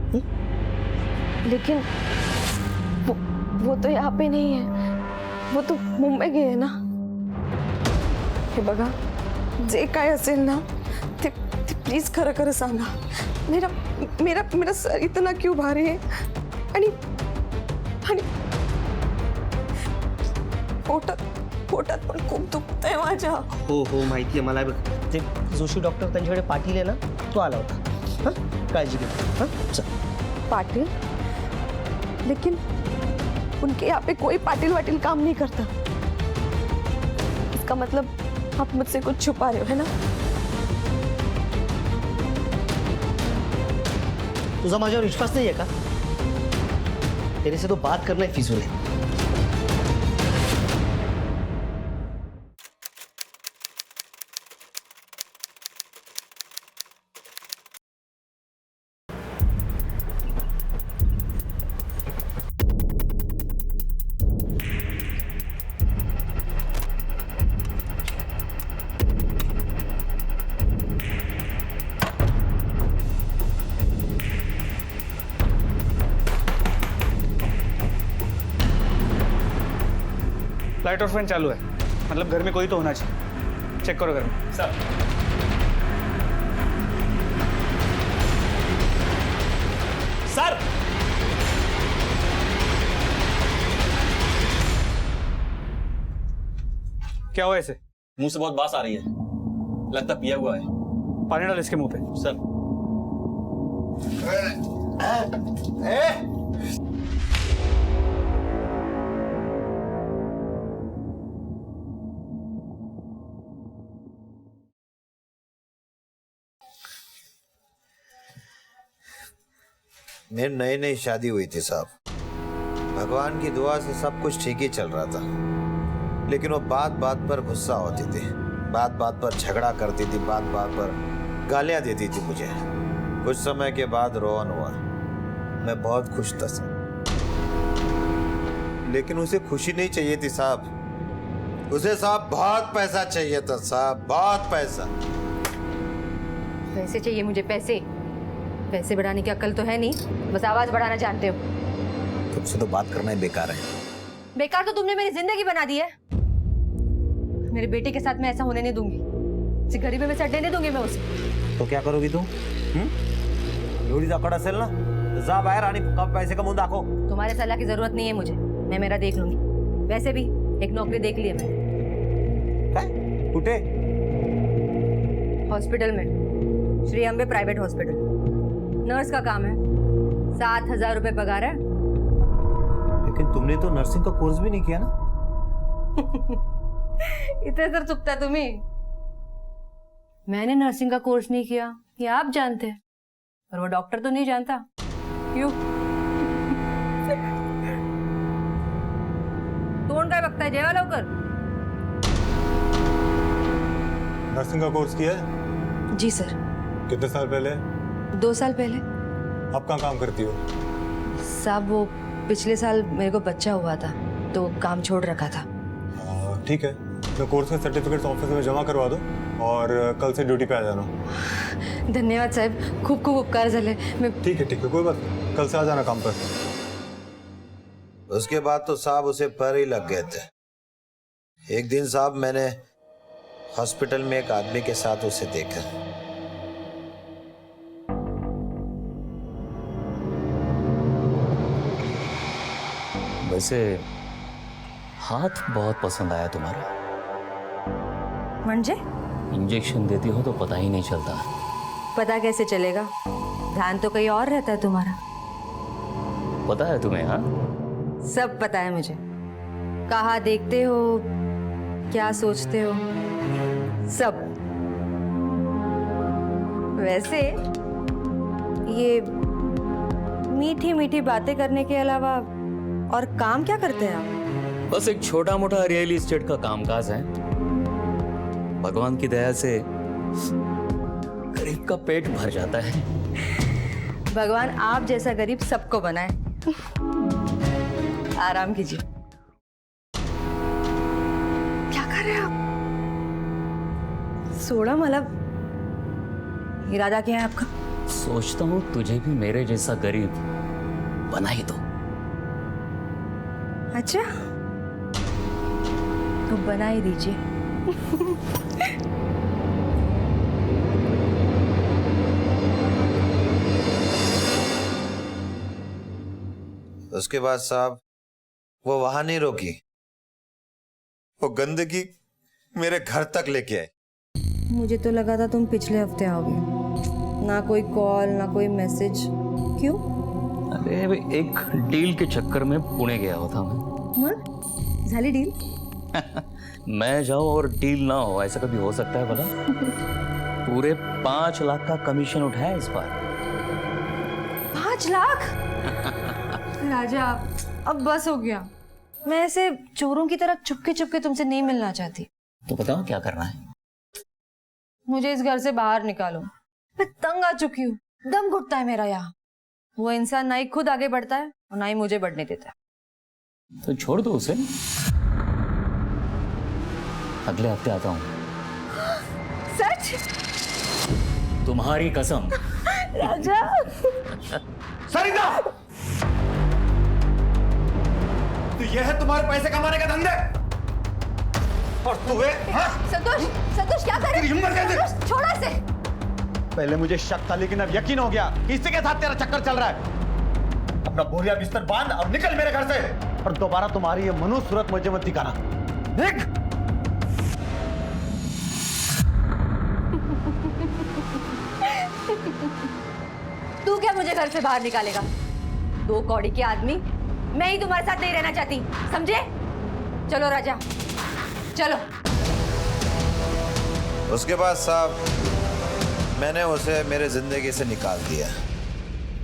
लेकिन वो तो यहाँ पे नहीं है, वो तो मुंबई गए है ना। हे बघा, जे काय असेल ना ते प्लीज खरं खरं सांगा। मेरा मेरा मेरा सर इतना क्यों भारी है? आणि पोटात पण खूप दुखतंय माझ्या। हो हो माहिती आहे मला। ते जोशी डॉक्टर त्यांच्याकडे पाटील आहे ना, तो आला होता। हाँ, काळजी घे। हाँ, चल। पाटिल? लेकिन उनके यहाँ पे कोई पाटिल वाटिल काम नहीं करता। इसका मतलब आप मुझसे कुछ छुपा रहे हो, है ना? तुझा माझ्यावर विश्वास नहीं है का? तेरे से तो बात करना ही फिजूल है। लाइट और फैन चालू है, मतलब घर में कोई तो होना चाहिए। चेक करो घर में। सर। सर, क्या हुआ ऐसे? मुंह से बहुत बास आ रही है, लगता पिया हुआ है। पानी डाल इसके मुंह पे। सर। मेरी नई नई शादी हुई थी साहब। भगवान की दुआ से सब कुछ ठीक ही चल रहा था, लेकिन वो बात बात पर गुस्सा होती थी, बात बात पर झगड़ा करती थी, बात बात पर गालियां देती थी मुझे। कुछ समय के बाद रोहन हुआ, मैं बहुत खुश था सर। लेकिन उसे खुशी नहीं चाहिए थी साहब। उसे साहब बहुत पैसा चाहिए था साहब, बहुत पैसा। पैसे चाहिए मुझे, पैसे। पैसे बढ़ाने की अक्ल तो है नहीं, बस आवाज बढ़ाना जानते हो। तुमसे तो बात करना ही बेकार है। बेकार तो तुमने मेरी जिंदगी बना दी है। मेरे बेटे के साथ मैं ऐसा होने नहीं दूंगी। इस गरीबी में से हटने नहीं दूंगी मैं उसे। तो क्या करोगी तुम? एवढी जाकड असेल ना तर जा बाहेर आणि पैसे कमवून दाखव। तुम्हारे सलाह की जरूरत नहीं है मुझे, मैं मेरा देख लूंगी। वैसे भी एक नौकरी देख ली है मैंने। कुठे? हॉस्पिटल में, Shri Ambe private hospital. Nurse का काम है, 7,000 रुपए पगार है। लेकिन तुमने तो नर्सिंग का कोर्स भी नहीं किया ना। इतने तर चुकता तुम्ही। मैंने नर्सिंग का कोर्स नहीं किया ये आप जानते हैं, और वो डॉक्टर तो नहीं जानता। क्यों? तोंड काय बघताय, जेवा लवकर। नर्सिंग का कोर्स किया है? जी सर। कितने साल पहले? 2 साल पहले। आप कहाँ काम करती हो? साहब वो पिछले साल मेरे को बच्चा हुआ था तो काम छोड़ रखा था। ठीक है, मैं कोर्स के सर्टिफिकेट्स ऑफिस में जमा करवा दो और कल से ड्यूटी पे आ जाना। धन्यवाद साहब, खूब खूब उपकार झाले। मैं ठीक है कोई बात नहीं, कल से आ जाना काम पर। उसके बाद तो साहब उसे पर ही लग गए थे। एक दिन साहब मैंने हॉस्पिटल में एक आदमी के साथ उसे देखा। वैसे हाथ बहुत पसंद आया तुम्हारा। म्हणजे? इंजेक्शन देती हो तो पता ही नहीं चलता। पता कैसे चलेगा, ध्यान तो कहीं और रहता है तुम्हारा। पता है तुम्हें? हाँ, सब पता है मुझे। कहाँ देखते हो, क्या सोचते हो, सब। वैसे ये मीठी मीठी बातें करने के अलावा और काम क्या करते हैं आप? बस एक छोटा मोटा रियल एस्टेट का कामकाज है। भगवान की दया से गरीब का पेट भर जाता है। भगवान आप जैसा गरीब सबको बनाए। आराम कीजिए। क्या कर रहे हैं आप? सोडा, मतलब इरादा क्या है आपका? सोचता हूँ तुझे भी मेरे जैसा गरीब बना ही दो। अच्छा, तो बना ही दीजिए। उसके बाद साहब वो वहां नहीं रोकी, वो गंदगी मेरे घर तक लेके आए। मुझे तो लगा था तुम पिछले हफ्ते आओगे। ना कोई कॉल, ना कोई मैसेज। क्यों? अरे एक डील के चक्कर में पुणे गया होता मैं। झाली डील? मैं जाऊं और डील ना हो, ऐसा कभी हो सकता है भला? पूरे 5 लाख का कमीशन उठाया इस बार। 5 लाख? राजा अब बस हो गया। मैं ऐसे चोरों की तरह चुपके चुपके तुमसे नहीं मिलना चाहती। तो बताओ क्या करना है? मुझे इस घर से बाहर निकालो। मैं तंग आ चुकी हूँ, दम घुटता है मेरा यहाँ। वो इंसान ना ही खुद आगे बढ़ता है और ना ही मुझे बढ़ने देता है। तो छोड़ दो उसे, अगले हफ्ते आता हूँ। सच? तुम्हारी कसम। राजा। सरिता, तो यह है तुम्हारे पैसे कमाने का धंधा? और तुम्हें? संतोष, संतोष क्या कर रहे हो? छोड़ा इसे। पहले मुझे शक था लेकिन अब यकीन हो गया कि इसी के साथ तेरा चक्कर चल रहा है। अपना बोरिया बिस्तर बांध और निकल मेरे घर से, और दोबारा तुम्हारी ये मनु सूरत मुझे मत दिखाना। देख। तू क्या मुझे घर से बाहर निकालेगा? 2 कौड़ी के आदमी। मैं ही तुम्हारे साथ नहीं रहना चाहती, समझे? चलो राजा, चलो। उसके बाद साहब मैंने उसे मेरे जिंदगी से निकाल दिया।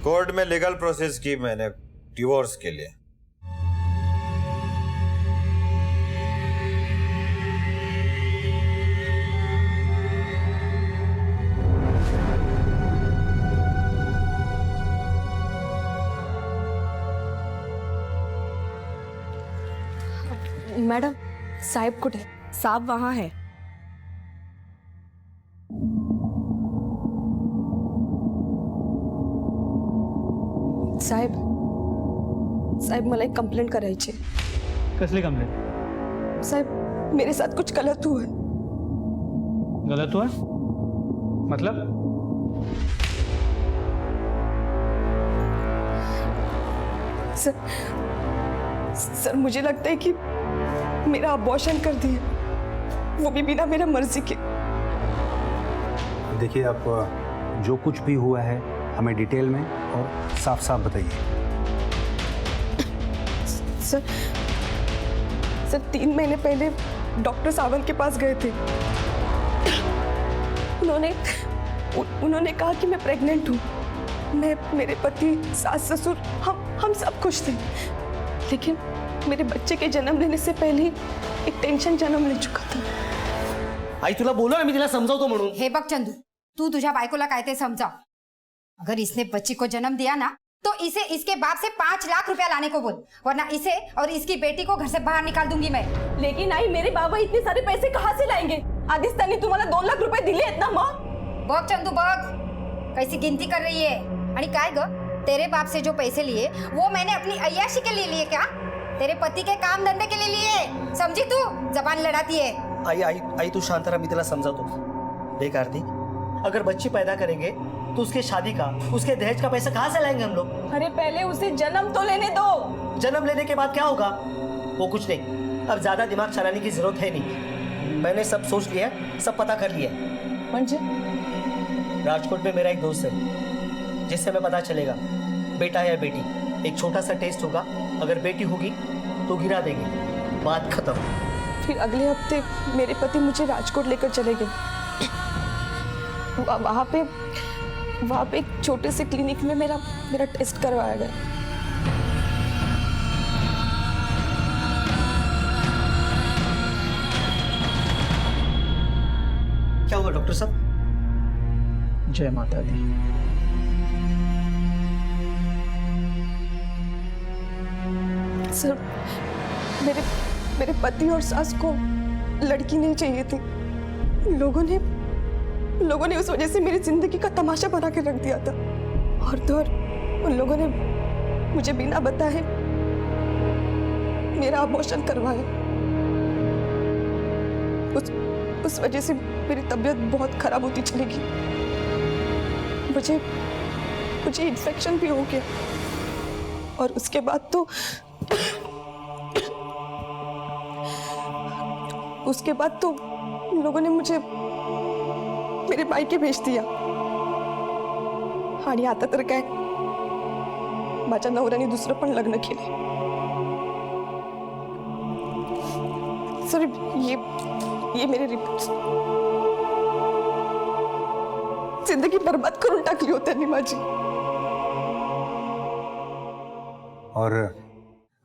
कोर्ट में लीगल प्रोसेस की मैंने डिवोर्स के लिए। मैडम साहिब कुठे? साहब वहाँ है. साहेब मला एक कंप्लेंट करायची. कसली कंप्लेंट? साहेब मेरे साथ कुछ गलत हुआ है. गलत हुआ? मतलब? सर मुझे लगता है कि मेरा अबॉर्शन कर दिया, वो भी बिना मेरा मर्जी के. देखिए, आप जो कुछ भी हुआ है हमें डिटेल में और साफ साफ बताइए. सर 3 महीने पहले डॉक्टर सावंत के पास गए थे. उन्होंने कहा कि मैं प्रेग्नेंट हूँ. मेरे पति, सास, ससुर हम सब खुश थे. लेकिन मेरे बच्चे के जन्म लेने से पहले ही एक टेंशन जन्म ले चुका था. आई तुला बोलो ना मी तिला समजावतो म्हणून. हे बघ चंदू, तू तुझ्या बायकोला काय ते समजाव. अगर इसने बच्ची को जन्म दिया ना तो इसे इसके बाप से 5 लाख रुपया लाने को बोल, वरना इसे और इसकी बेटी को घर से बाहर निकाल दूंगी मैं. लेकिन आई मेरे बाबा इतने सारे पैसे कहाँ से लाएंगे? आधीच त्यांनी तुम्हाला 2 लाख रुपए दिले आहेत ना माँ. बघ चंदू बघ, कैसी गिनती कर रही है. आणि काय ग, तेरे बाप से जो पैसे लिए वो मैंने अपनी अय्याशी के लिए लिए क्या? तेरे पति के काम धंधे के लिए लिए. समझी तू? जबान लड़ाती है. आई आई आई तू शांत रहा, मी तिला समजावतो. देख आरती, अगर बच्ची पैदा करेंगे तो उसके शादी का, उसके दहेज का पैसा कहाँ से लाएंगे हम लोग? अरे पहले उसे जन्म तो लेने दो. जन्म लेने के बाद क्या होगा? वो कुछ नहीं. अब ज्यादा दिमाग चलाने की जरूरत है नहीं. मैंने सब सोच लिया, सब पता कर लिया. म्हणजे? राजकोट में मेरा एक दोस्त है जिससे हमें पता चलेगा बेटा है या बेटी. एक छोटा सा टेस्ट होगा, अगर बेटी होगी तो गिरा देंगे, बात खत्म. फिर अगले हफ्ते मेरे पति मुझे राजकोट लेकर चले गए. वहाँ पे एक छोटे से क्लिनिक में मेरा टेस्ट करवाया गया. क्या हुआ डॉक्टर साहब? जय माता दी. सर मेरे पति और सास को लड़की नहीं चाहिए थी. लोगों ने उस वजह से मेरी जिंदगी का तमाशा बना के रख दिया था. और तो और उन लोगों ने मुझे बिना बताए मेरा अबॉर्शन करवाया. उस वजह से मेरी तबीयत बहुत खराब होती चली गई. मुझे इन्फेक्शन भी हो गया. और उसके बाद तो उन लोगों ने मुझे मेरे मायके भेज दिया. आणि आता तर काय, माझ्या नवऱ्याने दुसरं पण लग्न केले. सर ये मेरे रिपोर्ट्स जिंदगी बर्बाद करून टाकली होती त्यांनी माझी. और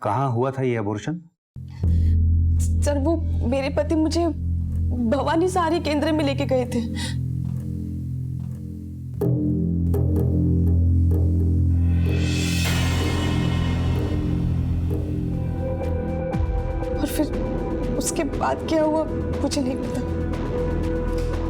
कहाँ हुआ था ये अबॉर्शन? सर वो मेरे पति मुझे भवानी सहारे केंद्र में लेके गए थे. और फिर उसके बाद क्या हुआ मुझे नहीं पता.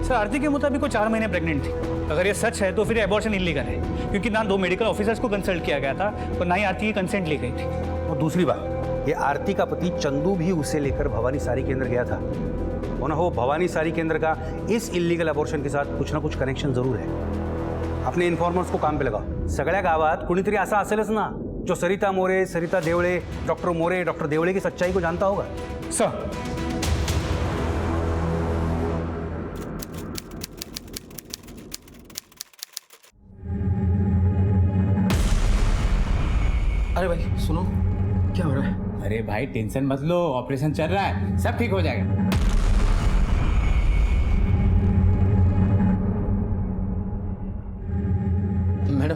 सर आरती के मुताबिक वो 4 महीने प्रेग्नेंट थी. अगर ये सच है तो फिर अबॉर्शन इलीगल है, क्योंकि ना 2 मेडिकल ऑफिसर्स को कंसल्ट किया गया था और ना ही आरती की कंसेंट ली गई थी. और दूसरी बात, ये आरती का पति चंदू भी उसे लेकर भवानी सारी केंद्र गया था. हो ना हो, भवानी सारी केंद्र का इस इलीगल अबॉर्शन के साथ कुछ ना कुछ कनेक्शन जरूर है. अपने इन्फॉर्मर्स को काम पे लगाओ. सगळ्या गावात कुणीतरी असा असेलच ना जो सरिता मोरे, सरिता देवळे, डॉक्टर मोरे, डॉक्टर देवळे की सच्चाई को जानता होगा. सर अरे भाई सुनो, क्या हो रहा है? अरे भाई टेंशन मत लो, ऑपरेशन चल रहा है, सब ठीक हो जाएगा. मैडम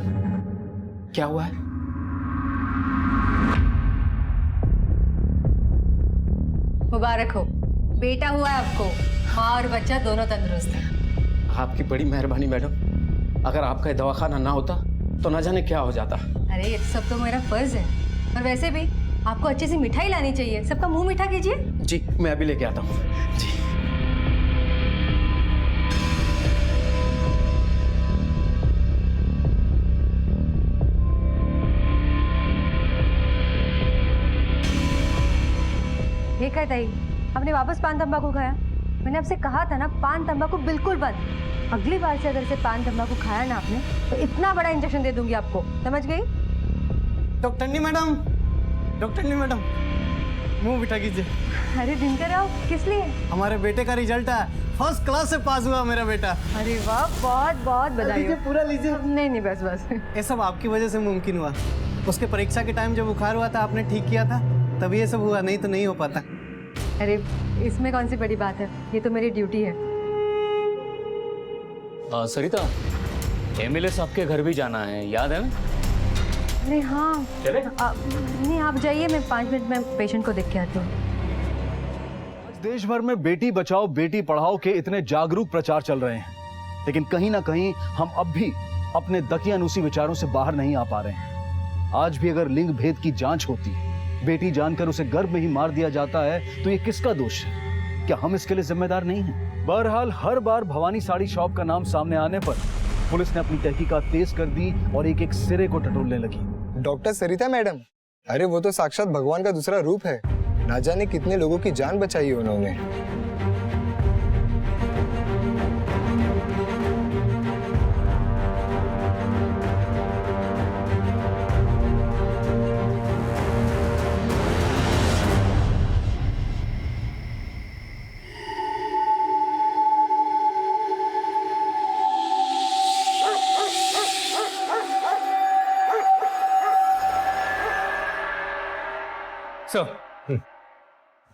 क्या हुआ है? मुबारक हो, बेटा हुआ है आपको. माँ और बच्चा दोनों तंदुरुस्त हैं. आपकी बड़ी मेहरबानी मैडम. अगर आपका दवाखाना ना होता तो ना जाने क्या हो जाता. अरे ये सब तो मेरा फर्ज है. और वैसे भी आपको अच्छी सी मिठाई लानी चाहिए, सबका मुंह मीठा कीजिए। जी मैं अभी लेके आता हूँ। जी ये क्या ताई, आपने वापस पान तंबाकू खाया? मैंने आपसे कहा था ना, पान तंबाकू बिल्कुल बंद। अगली बार से अगर से पान तंबाकू खाया ना आपने तो इतना बड़ा इंजेक्शन दे दूंगी आपको, समझ गई? डॉक्टरनी मैडम मुंह मीठा कीजिए। अरे दिनकर राव, किस लिए? हमारे बेटे का रिजल्ट है, फर्स्ट क्लास से पास हुआ मेरा बेटा। अरे वाह, बहुत बहुत बधाई। लीजिए, पूरा लीजिए। नहीं बस बस। ये सब आपकी वजह से मुमकिन हुआ। उसके परीक्षा के टाइम जब बुखार हुआ था आपने ठीक किया था, तब ये सब हुआ, नहीं तो नहीं हो पाता। अरे इसमें कौन सी बड़ी बात है, ये तो मेरी ड्यूटी है। सरिता, एमएलए साहब के घर भी जाना है, याद है ना? नहीं हाँ चले? नहीं आप जाइए, मैं 5 मिनट में पेशेंट को देख के आती हूँ। देश भर में बेटी बचाओ बेटी पढ़ाओ के इतने जागरूक प्रचार चल रहे हैं, लेकिन कहीं ना कहीं हम अब भी अपने दकियानूसी विचारों से बाहर नहीं आ पा रहे हैं। आज भी अगर लिंग भेद की जांच होती, बेटी जानकर उसे गर्भ में ही मार दिया जाता है, तो ये किसका दोष है? क्या हम इसके लिए जिम्मेदार नहीं हैं? बहरहाल हर बार भवानी साड़ी शॉप का नाम सामने आने पर पुलिस ने अपनी तहकीकात तेज कर दी और एक एक सिरे को टटोलने लगी। डॉक्टर सरिता मैडम, अरे वो तो साक्षात भगवान का दूसरा रूप है। ना जाने कितने लोगों की जान बचाई है उन्होंने।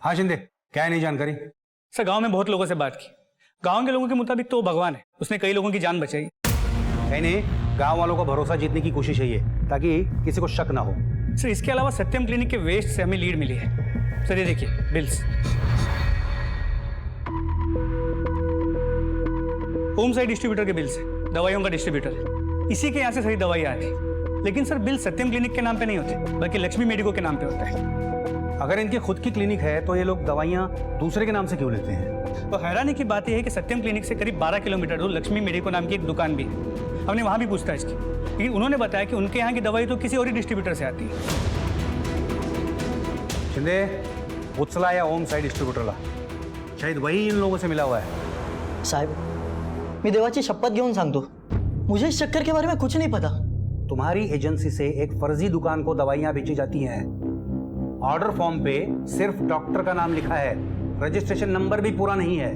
हाँ शिंदे, क्या है नई जानकारी? सर गांव में बहुत लोगों से बात की, गांव के लोगों के मुताबिक तो वो भगवान है, उसने कई लोगों की जान बचाई। नहीं, गांव वालों का भरोसा जीतने की कोशिश है ये, ताकि किसी को शक ना हो। सर इसके अलावा सत्यम क्लिनिक के वेस्ट से हमें लीड मिली है। सर ये देखिए बिल्स, होम साइड डिस्ट्रीब्यूटर के बिल्स है, दवाइयों का डिस्ट्रीब्यूटर, इसी के यहाँ से सारी दवाइयाँ आती। लेकिन सर बिल सत्यम क्लिनिक के नाम पे नहीं होते, बल्कि लक्ष्मी मेडिको के नाम पे होता है। अगर इनकी खुद की क्लिनिक है तो ये लोग दवाइयाँ दूसरे के नाम से क्यों लेते हैं? तो हैरानी की बात यह है कि सत्यम क्लिनिक से करीब 12 किलोमीटर दूर लक्ष्मी मेडिको नाम की एक दुकान भी है। हमने वहाँ भी पूछताछ की, लेकिन उन्होंने बताया कि उनके यहाँ की दवाई तो किसी और ही डिस्ट्रीब्यूटर से आती है। शिंदे, उत्सला या होम साइड डिस्ट्रीब्यूटरला शायद वही इन लोगों से मिला हुआ है। साहेब, मी देवाची शपथ घेऊन सांगतो, मुझे इस चक्कर के बारे में कुछ नहीं पता। तुम्हारी एजेंसी से एक फर्जी दुकान को दवाइयाँ बेची जाती हैं। ऑर्डर फॉर्म पे सिर्फ डॉक्टर का नाम लिखा है, रजिस्ट्रेशन नंबर भी पूरा नहीं है।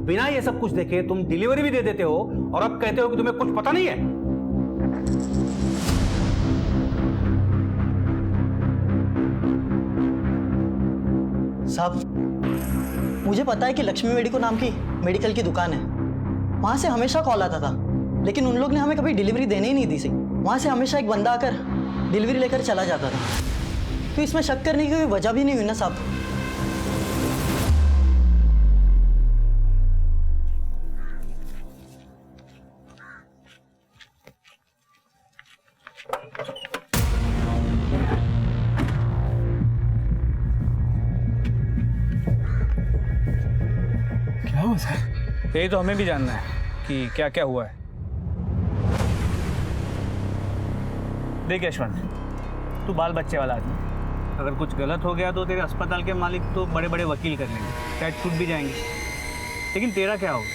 बिना ये सब कुछ देखे तुम डिलीवरी भी दे देते हो और अब कहते हो कि तुम्हें कुछ पता नहीं है। साहब, मुझे पता है कि लक्ष्मी मेडिको नाम की मेडिकल की दुकान है, वहां से हमेशा कॉल आता था, लेकिन उन लोग ने हमें कभी डिलीवरी देने ही नहीं दी। वहां से हमेशा एक बंदा आकर डिलीवरी लेकर चला जाता था, तो इसमें शक करने की कोई वजह भी नहीं हुई ना साहब। क्या हुआ सर? ये तो हमें भी जानना है कि क्या क्या हुआ है। देख यशवंत, तू बाल बच्चे वाला आदमी, अगर कुछ गलत हो गया तो तेरे अस्पताल के मालिक तो बड़े बड़े वकील कर लेंगे, शायद छूट भी जाएंगे। लेकिन तेरा क्या होगा?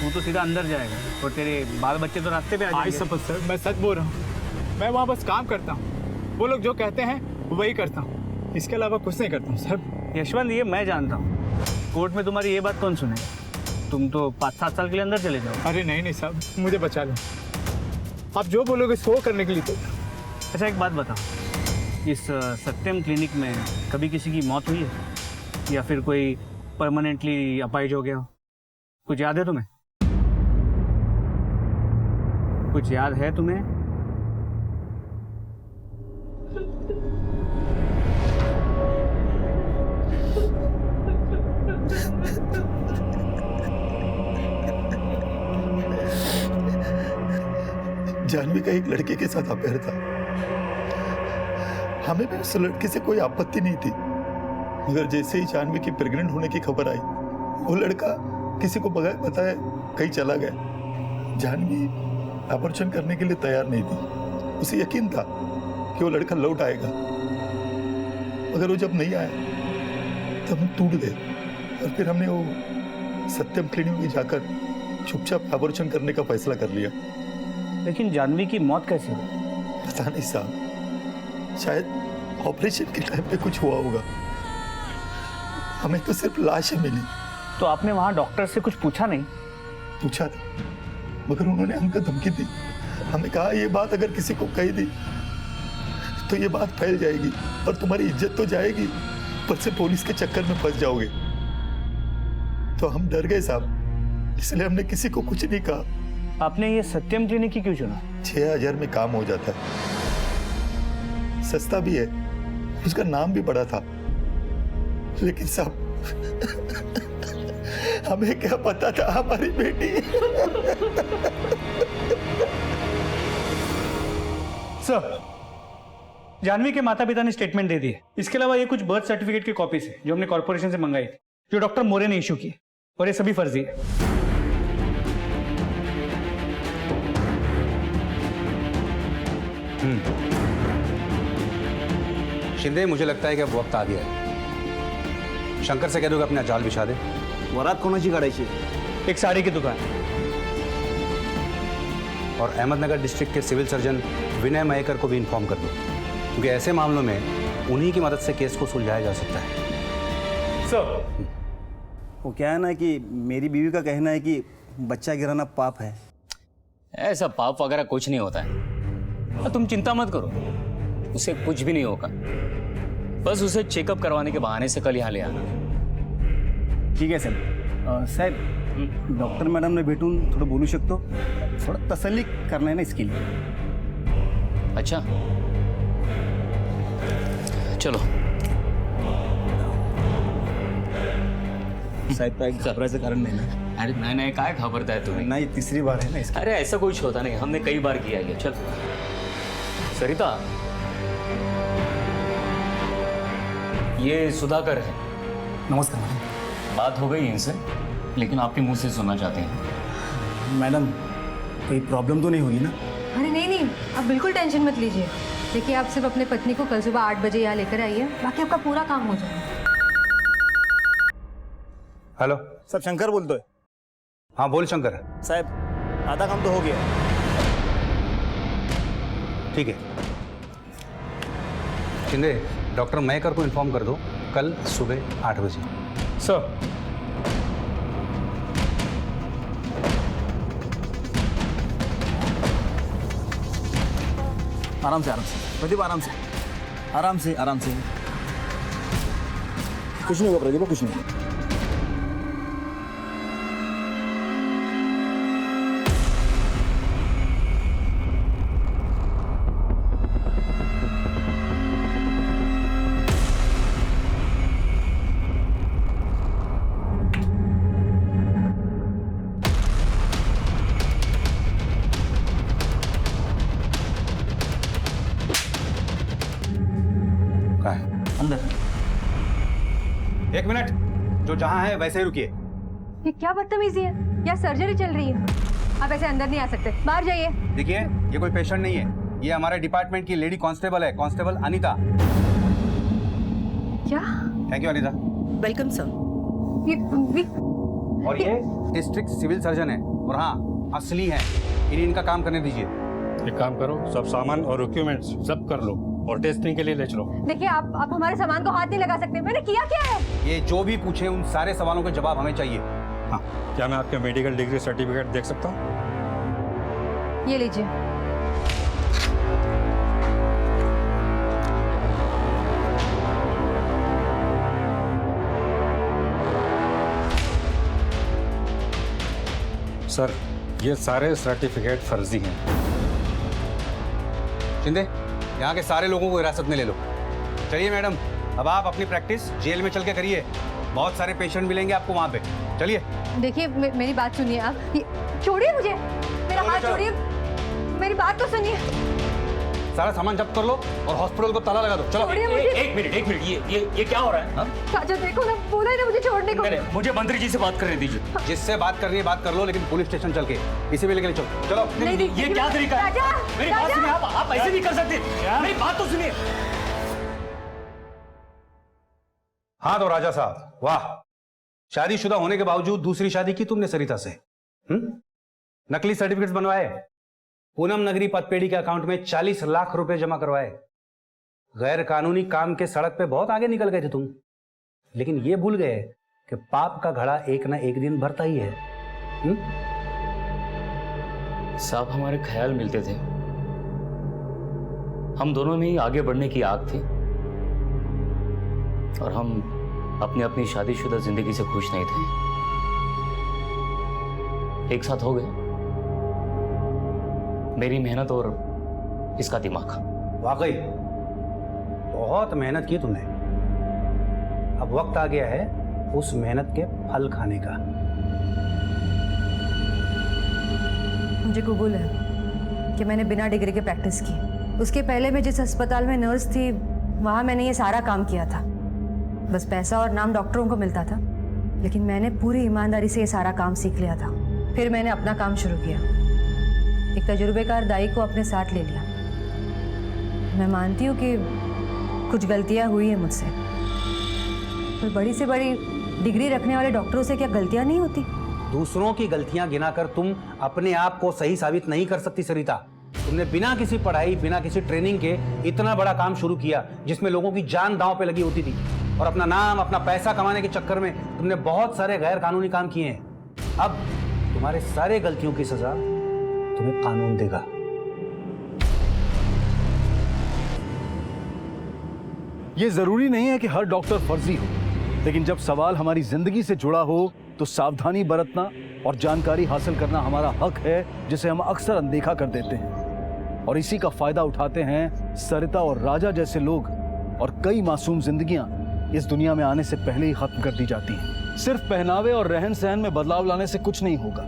तू तो सीधा अंदर जाएगा और तेरे बाल बच्चे तो रास्ते पे आ जाएंगे। सपोज सर, मैं सच बोल रहा हूँ। मैं वहाँ बस काम करता हूँ, वो लोग जो कहते हैं वही करता हूँ, इसके अलावा कुछ नहीं करता हूँ सर। यशवंत, ये मैं जानता हूँ, कोर्ट में तुम्हारी ये बात कौन सुनेगा? तुम तो 5-7 साल के लिए अंदर चले जाओ। अरे नहीं साहब, मुझे बचा लो, आप जो बोलोगे सो करने के लिए। तो अच्छा एक बात बताओ, इस सत्यम क्लिनिक में कभी किसी की मौत हुई है या फिर कोई परमानेंटली अपाहिज हो गया हो? कुछ याद है तुम्हें? कुछ याद है तुम्हें? जानवी का एक लड़के के साथ अफेयर था, हमें भी उस लड़के से कोई आपत्ति नहीं थी, मगर जैसे ही जानवी की प्रेग्नेंट होने की खबर आई, वो लड़का किसी को बगैर बताए कहीं चला गया। जानवी अबॉर्शन करने के लिए तैयार नहीं थी। उसे यकीन था कि वो लड़का लौट आएगा, मगर वो जब नहीं आया तब हम टूट गए और फिर हमने वो सत्यम क्लिनिक में जाकर चुपचाप अबॉर्शन करने का फैसला कर लिया। लेकिन जानवी की मौत कैसे हुई? पता नहीं साहब, शायद ऑपरेशन के टाइम पे कुछ हुआ होगा। हमें तो सिर्फ लाश ही मिली। तो आपने वहाँ डॉक्टर से कुछ पूछा नहीं? पूछा था, मगर उन्होंने हमको धमकी दी। हमें कहा ये बात अगर किसी को कही दी तो ये बात फैल जाएगी और तुम्हारी इज्जत तो जाएगी, पर से पुलिस के चक्कर में फंस जाओगे। तो हम डर गए साहब, इसलिए हमने किसी को कुछ नहीं कहा। आपने ये सत्यम क्लिनिक ही क्यों चुना? 6,000 में काम हो जाता है, सस्ता भी है, उसका नाम भी बड़ा था। लेकिन साहब हमें क्या पता था हमारी बेटी। सर, जानवी के माता पिता ने स्टेटमेंट दे दी है। इसके अलावा ये कुछ बर्थ सर्टिफिकेट की कॉपीज है जो हमने कॉर्पोरेशन से मंगाई थी, जो डॉक्टर मोरे ने इशू की, और ये सभी फर्जी है। शिंदे, मुझे लगता है कि अब वक्त आ गया है। शंकर से कह दो कि अपना जाल बिछा दे। वरात कोणाची काढायची? एक साड़ी की दुकान। और अहमदनगर डिस्ट्रिक्ट के सिविल सर्जन विनय मयेकर को भी इन्फॉर्म कर दो, क्योंकि ऐसे मामलों में उन्हीं की मदद से केस को सुलझाया जा सकता है। सर, वो क्या है ना कि मेरी बीवी का कहना है कि बच्चा गिराना पाप है। ऐसा पाप वगैरह कुछ नहीं होता है, तुम चिंता मत करो, उसे कुछ भी नहीं होगा। बस उसे चेकअप करवाने के बहाने से कल यहाँ ले आना। ठीक आहे साहेब, डॉक्टर मॅडमने भेटून थोडं बोलू शकतो? थोडं तसल्ली करना है ना इसके लिए। अच्छा, चलो। साहेब काय घाबरायचं कारण नाही ना? अरे नहीं काय घबरता है तुम्हें? नहीं, तीसरी बार है ना इसकी। अरे ऐसा कुछ होता नहीं, हमने कई बार किया है। चल सरिता, ये सुधाकर है। नमस्कार मैडम। बात हो गई इनसे, लेकिन आपके मुंह से सुनना चाहते हैं। मैडम, कोई प्रॉब्लम तो नहीं होगी ना? अरे नहीं, आप बिल्कुल टेंशन मत लीजिए। देखिए, आप सिर्फ अपने पत्नी को कल सुबह 8 बजे यहाँ लेकर आइए, बाकी आपका पूरा काम हो जाएगा। हेलो सब शंकर बोलतोय। हाँ बोल शंकर। साहेब, आधा काम तो हो गया। ठीक है शिंदे, डॉक्टर मयेकर को इन्फॉर्म कर दो कल सुबह 8 बजे। सर, आराम से प्रदीप, आराम से कुछ नहीं होगा प्रदीप, कुछ नहीं। अंदर 1 मिनट, जो जहां है वैसे ही रुकिए। ये क्या बदतमीजी है? यहाँ सर्जरी चल रही है, आप ऐसे अंदर नहीं आ सकते, बाहर जाइए। देखिए, ये कोई पेशेंट नहीं है, ये हमारे डिपार्टमेंट की लेडी कांस्टेबल है, कांस्टेबल अनीता। क्या? Thank you Anita. Welcome sir. और ये डिस्ट्रिक्ट सिविल सर्जन है, और हाँ असली है, इन्हें इनका काम करने दीजिए। एक काम करो, सब सामान और डॉक्यूमेंट्स सब कर लो और टेस्टिंग के लिए ले चलो। देखिए, आप हमारे सामान को हाथ नहीं लगा सकते। मैंने किया क्या है? ये जो भी पूछे उन सारे सवालों के जवाब हमें चाहिए। हाँ, क्या मैं आपके मेडिकल डिग्री सर्टिफिकेट देख सकता हूँ? ये लीजिए। सर, ये सारे सर्टिफिकेट फर्जी हैं। शिंदे, यहाँ के सारे लोगों को हिरासत में ले लो। चलिए मैडम, अब आप अपनी प्रैक्टिस जेल में चल के करिए, बहुत सारे पेशेंट मिलेंगे आपको वहाँ पे। चलिए। देखिए, मेरी बात सुनिए आप। छोड़िए मुझे, मेरा हाथ छोड़िए, मेरी बात तो सुनिए। सारा सामान जब्त कर लो और हॉस्पिटल को ताला लगा दो। चलो। एक मिनट ये क्या हो रहा है? राजा देखो ना, बोला ही ना मुझे छोड़ने को। मुझे मंत्री जी से बात करने दीजिए। जिससे बात करनी है बात कर लो, लेकिन पुलिस स्टेशन चल के इसे भी लेकर चलो। चलो। ये क्या तरीका है? मेरी बात सुनिए, आप ऐसे नहीं कर सकते। मेरी बात तो सुनिए। हाँ तो राजा साहब, वाह, शादीशुदा होने के बावजूद दूसरी शादी की तुमने सरिता से। नकली सर्टिफिकेट्स बनवाए, पूनम नगरी पतपेड़ी के अकाउंट में 40 लाख रुपए जमा करवाए, गैर कानूनी काम के सड़क पे बहुत आगे निकल गए थे तुम, लेकिन ये भूल गए कि पाप का घड़ा एक ना एक दिन भरता ही है। साहब, हमारे ख्याल मिलते थे, हम दोनों में ही आगे बढ़ने की आग थी और हम अपनी अपनी शादीशुदा जिंदगी से खुश नहीं थे। एक साथ हो गए मेरी मेहनत और इसका दिमाग। वाकई बहुत मेहनत की तुमने, अब वक्त आ गया है उस मेहनत के फल खाने का। मुझे कबूल है कि मैंने बिना डिग्री के प्रैक्टिस की। उसके पहले मैं जिस अस्पताल में नर्स थी वहाँ मैंने ये सारा काम किया था। बस पैसा और नाम डॉक्टरों को मिलता था, लेकिन मैंने पूरी ईमानदारी से ये सारा काम सीख लिया था। फिर मैंने अपना काम शुरू किया, एक तजुर्बेकार दाई को अपने साथ ले लिया। मैं मानती हूँ कि कुछ गलतियाँ हुई हैं मुझसे, पर बड़ी से बड़ी डिग्री रखने वाले डॉक्टरों से क्या गलतियाँ नहीं होती? दूसरों की गलतियां गिनाकर तुम अपने आप को सही साबित नहीं कर सकती सरिता। तुमने बिना किसी पढ़ाई, बिना किसी ट्रेनिंग के इतना बड़ा काम शुरू किया जिसमें लोगों की जान दांव पे लगी होती थी, और अपना नाम, अपना पैसा कमाने के चक्कर में तुमने बहुत सारे गैर कानूनी काम किए हैं। अब तुम्हारे सारे गलतियों की सजा तुम्हें कानून देगा। ये जरूरी नहीं है कि हर डॉक्टर फर्जी हो, लेकिन जब सवाल हमारी जिंदगी से जुड़ा हो तो सावधानी बरतना और जानकारी हासिल करना हमारा हक है, जिसे हम अक्सर अनदेखा कर देते हैं। और इसी का फायदा उठाते हैं सरिता और राजा जैसे लोग, और कई मासूम जिंदगियां इस दुनिया में आने से पहले ही खत्म कर दी जाती हैं। सिर्फ पहनावे और रहन सहन में बदलाव लाने से कुछ नहीं होगा,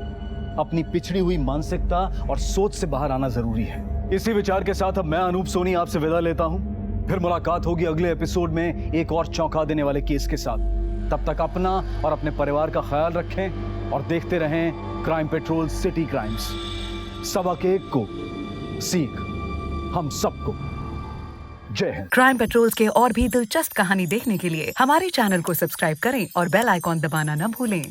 अपनी पिछड़ी हुई मानसिकता और सोच से बाहर आना जरूरी है। इसी विचार के साथ अब मैं अनूप सोनी आपसे विदा लेता हूं। फिर मुलाकात होगी अगले एपिसोड में एक और चौंका देने वाले केस के साथ। तब तक अपना और अपने परिवार का ख्याल रखें और देखते रहें क्राइम पेट्रोल सिटी क्राइम्स। सबक एक को सीख हम सबको। जय हिंद। क्राइम पेट्रोल्स के और भी दिलचस्प कहानी देखने के लिए हमारे चैनल को सब्सक्राइब करें और बेल आइकॉन दबाना न भूलें।